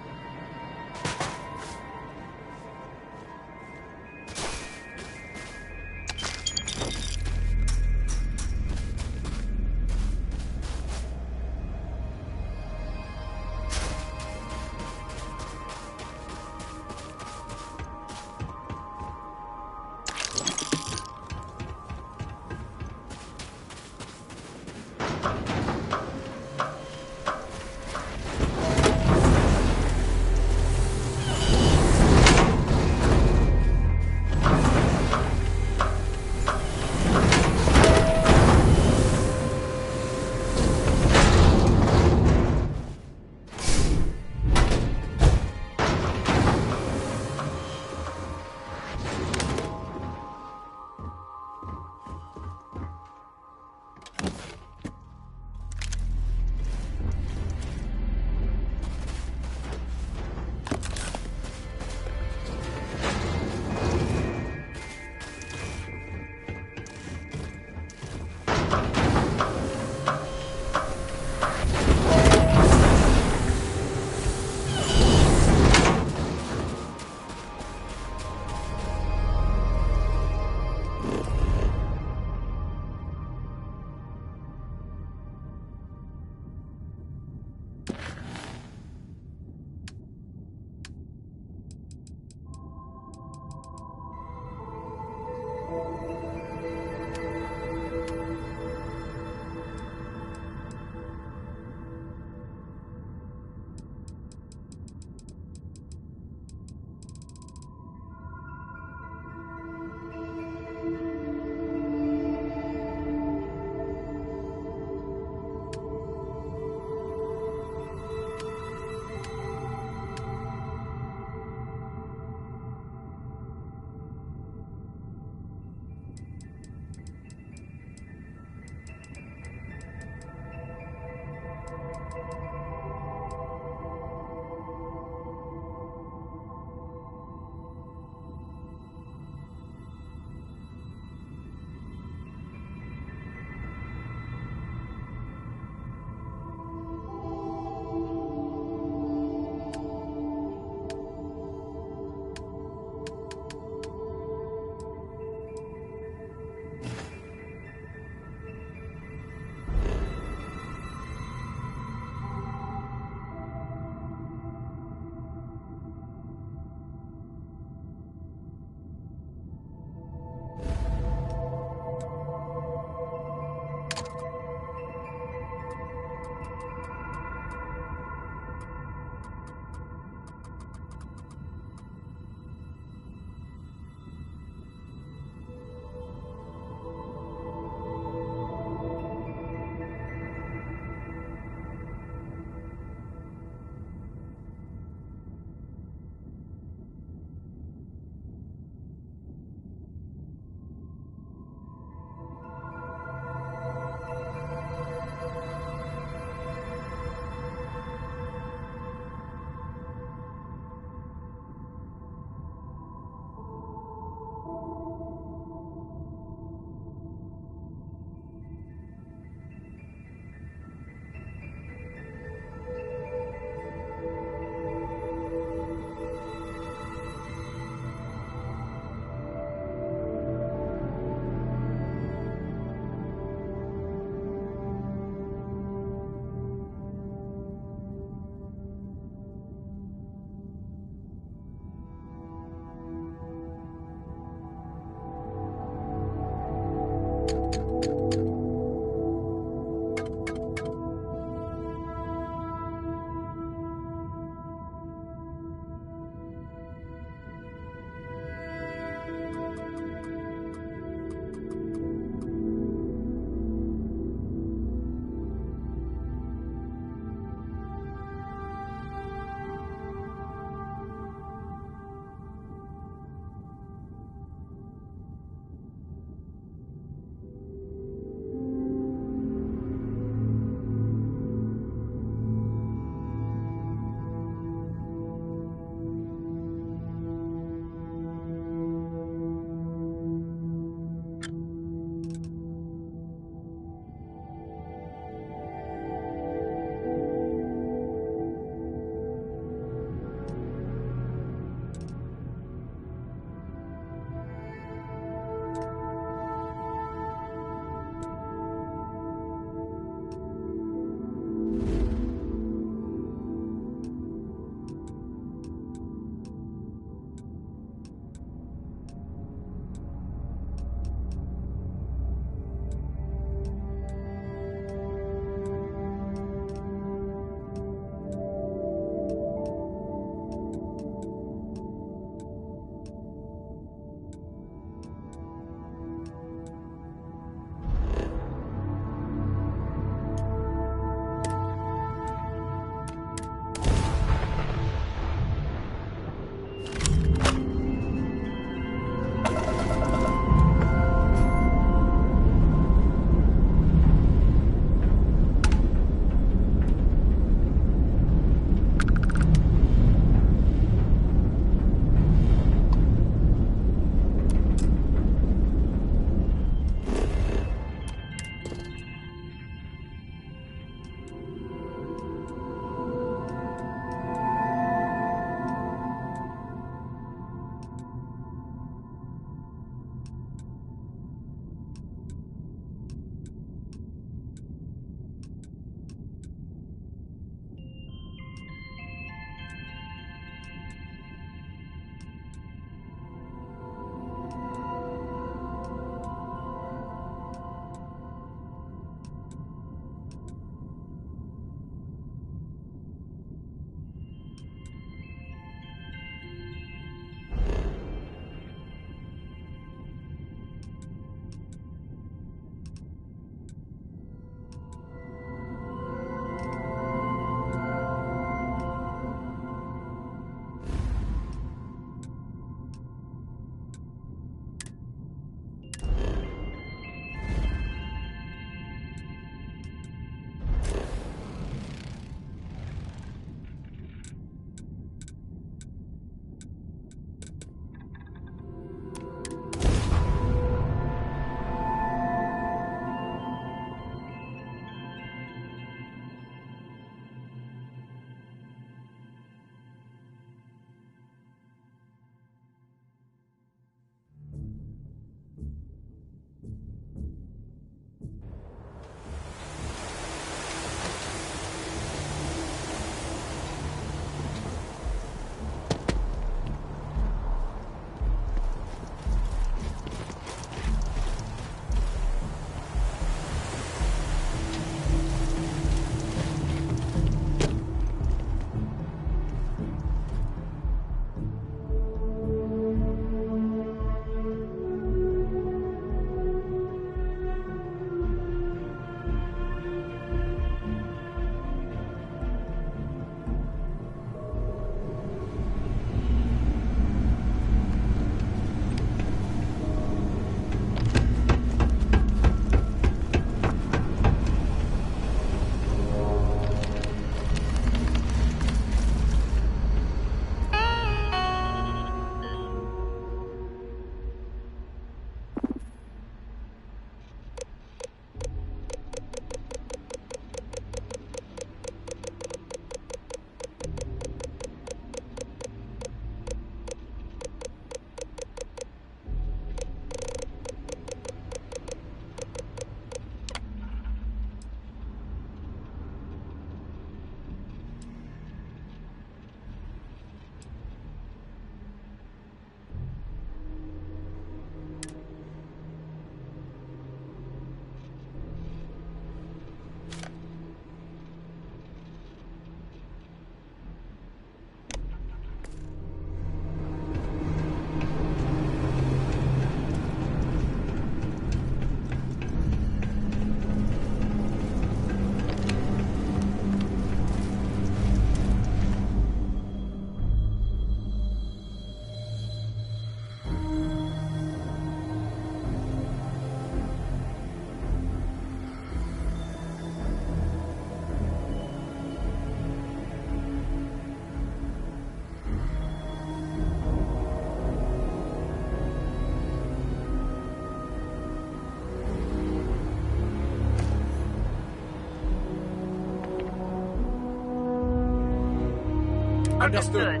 Understood.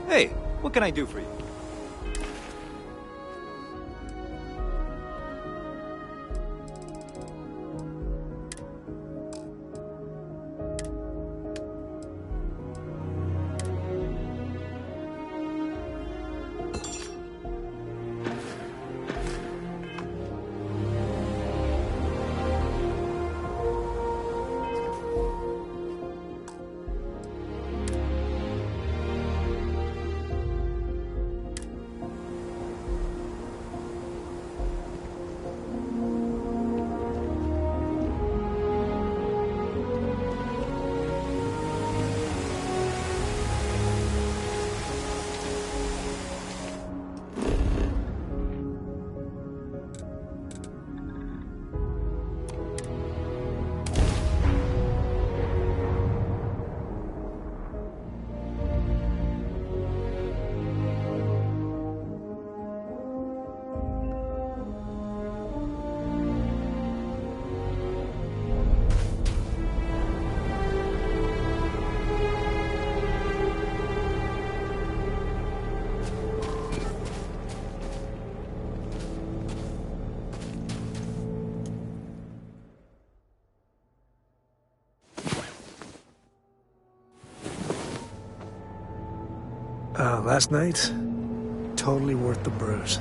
Hey, what can I do for you? Last night, totally worth the bruise.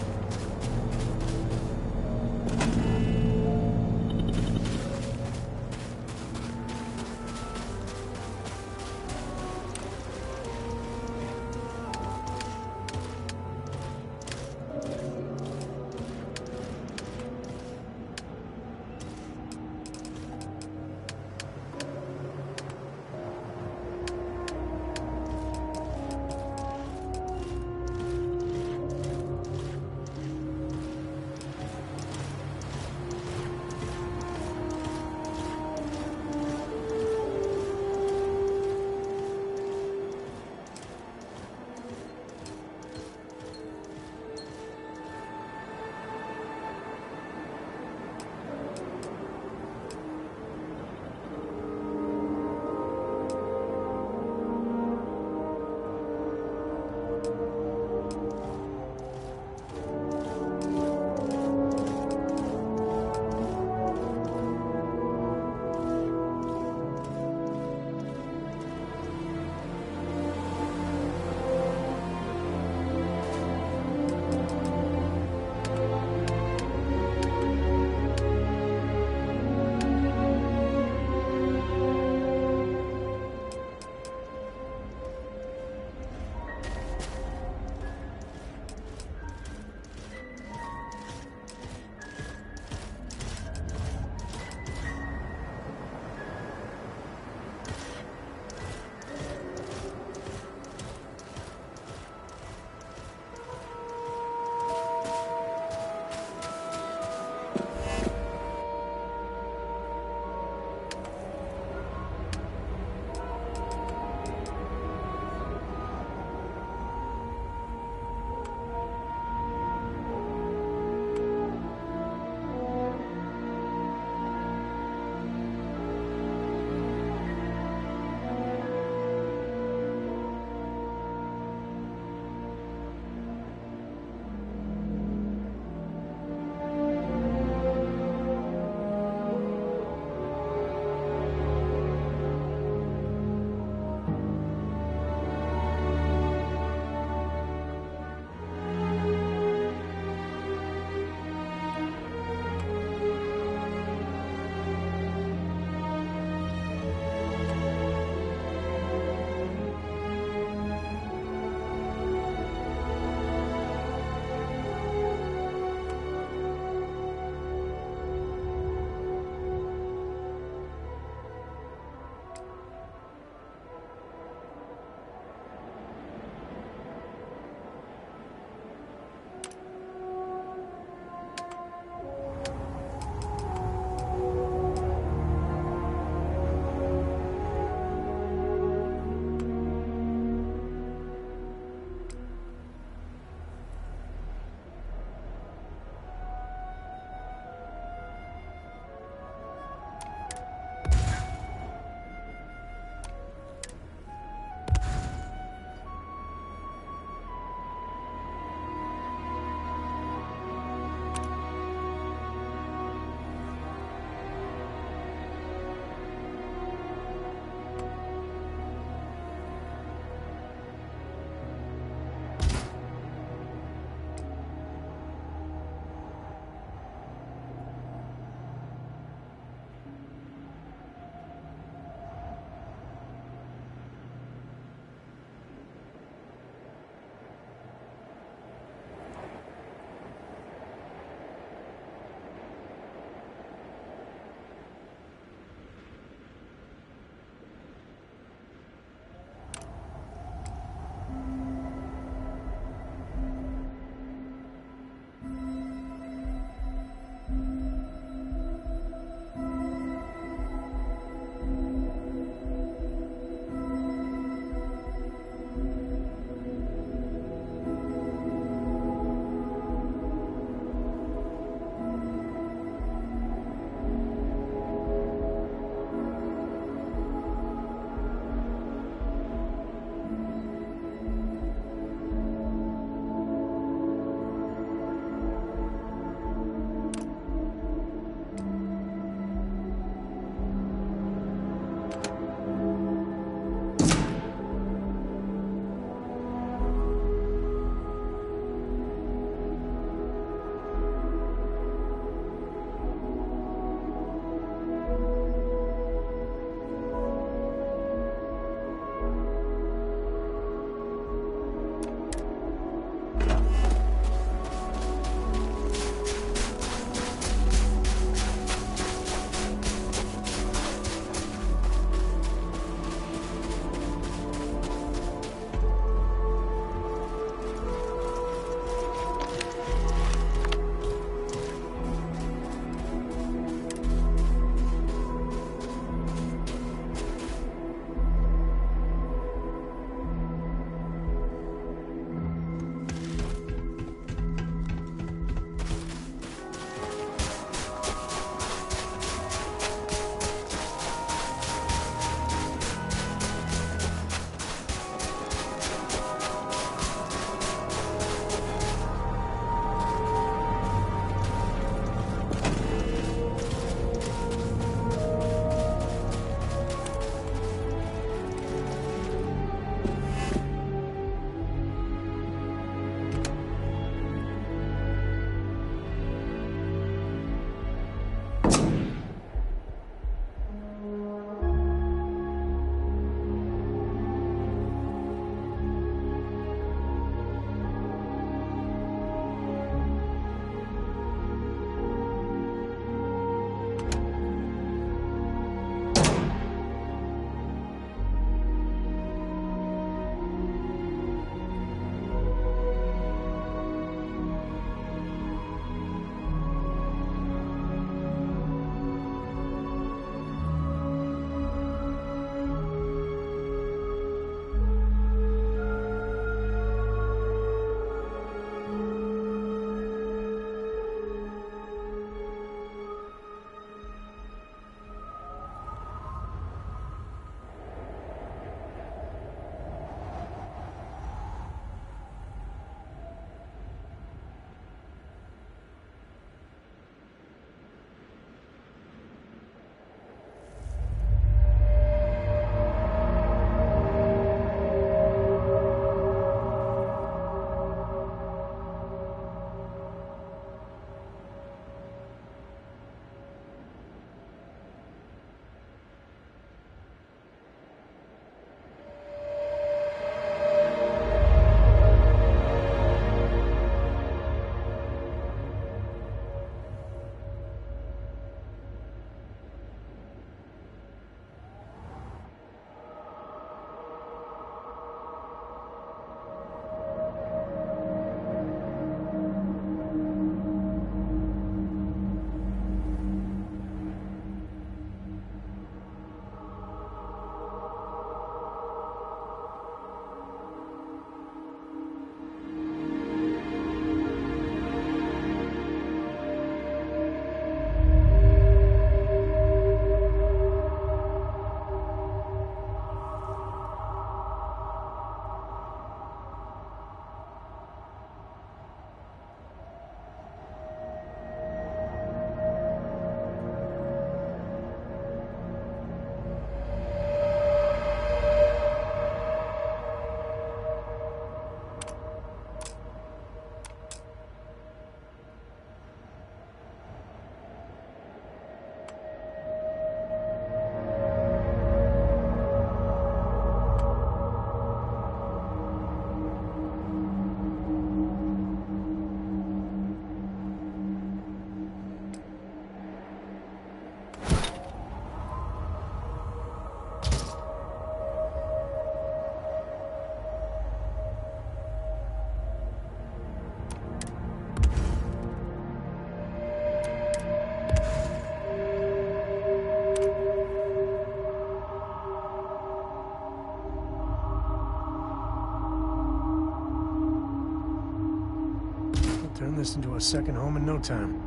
Turn this into a second home in no time.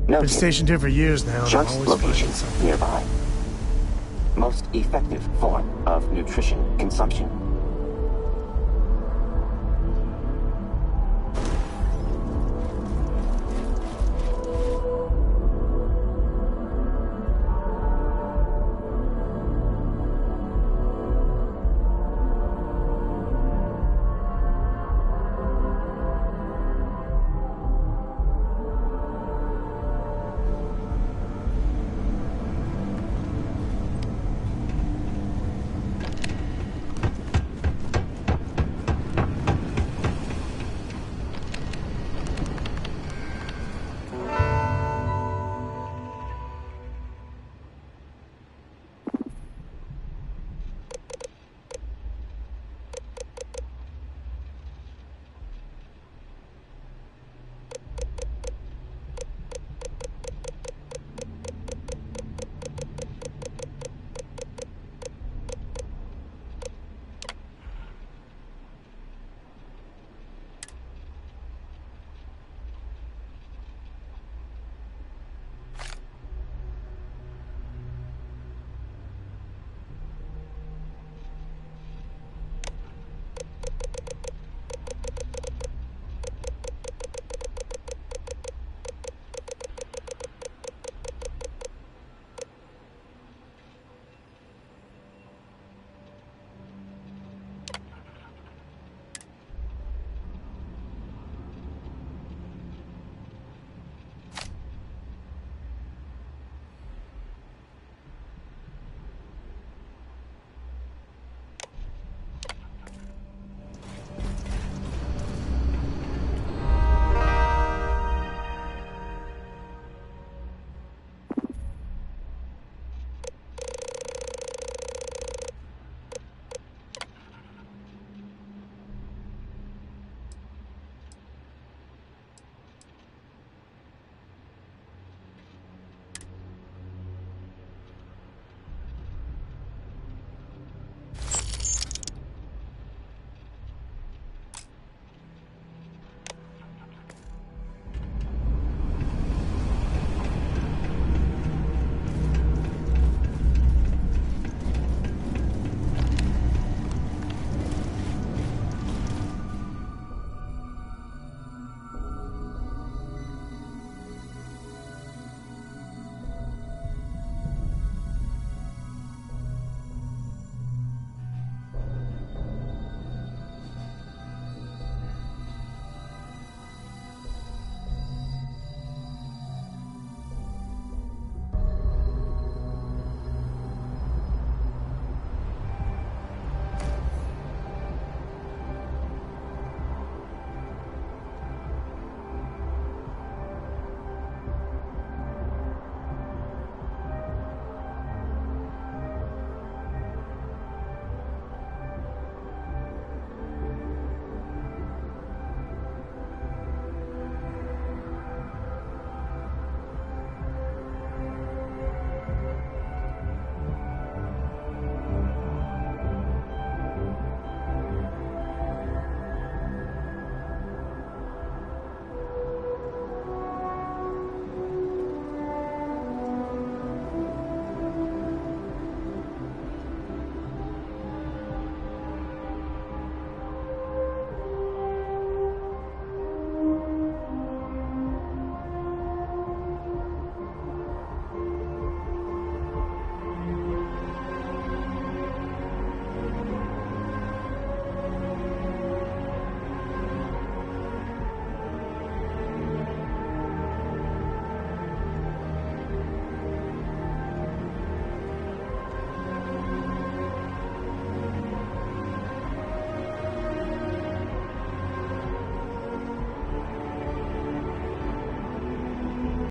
Noted. Been stationed here for years now. And Choice I'm always locations nearby. Most effective form of nutrition consumption.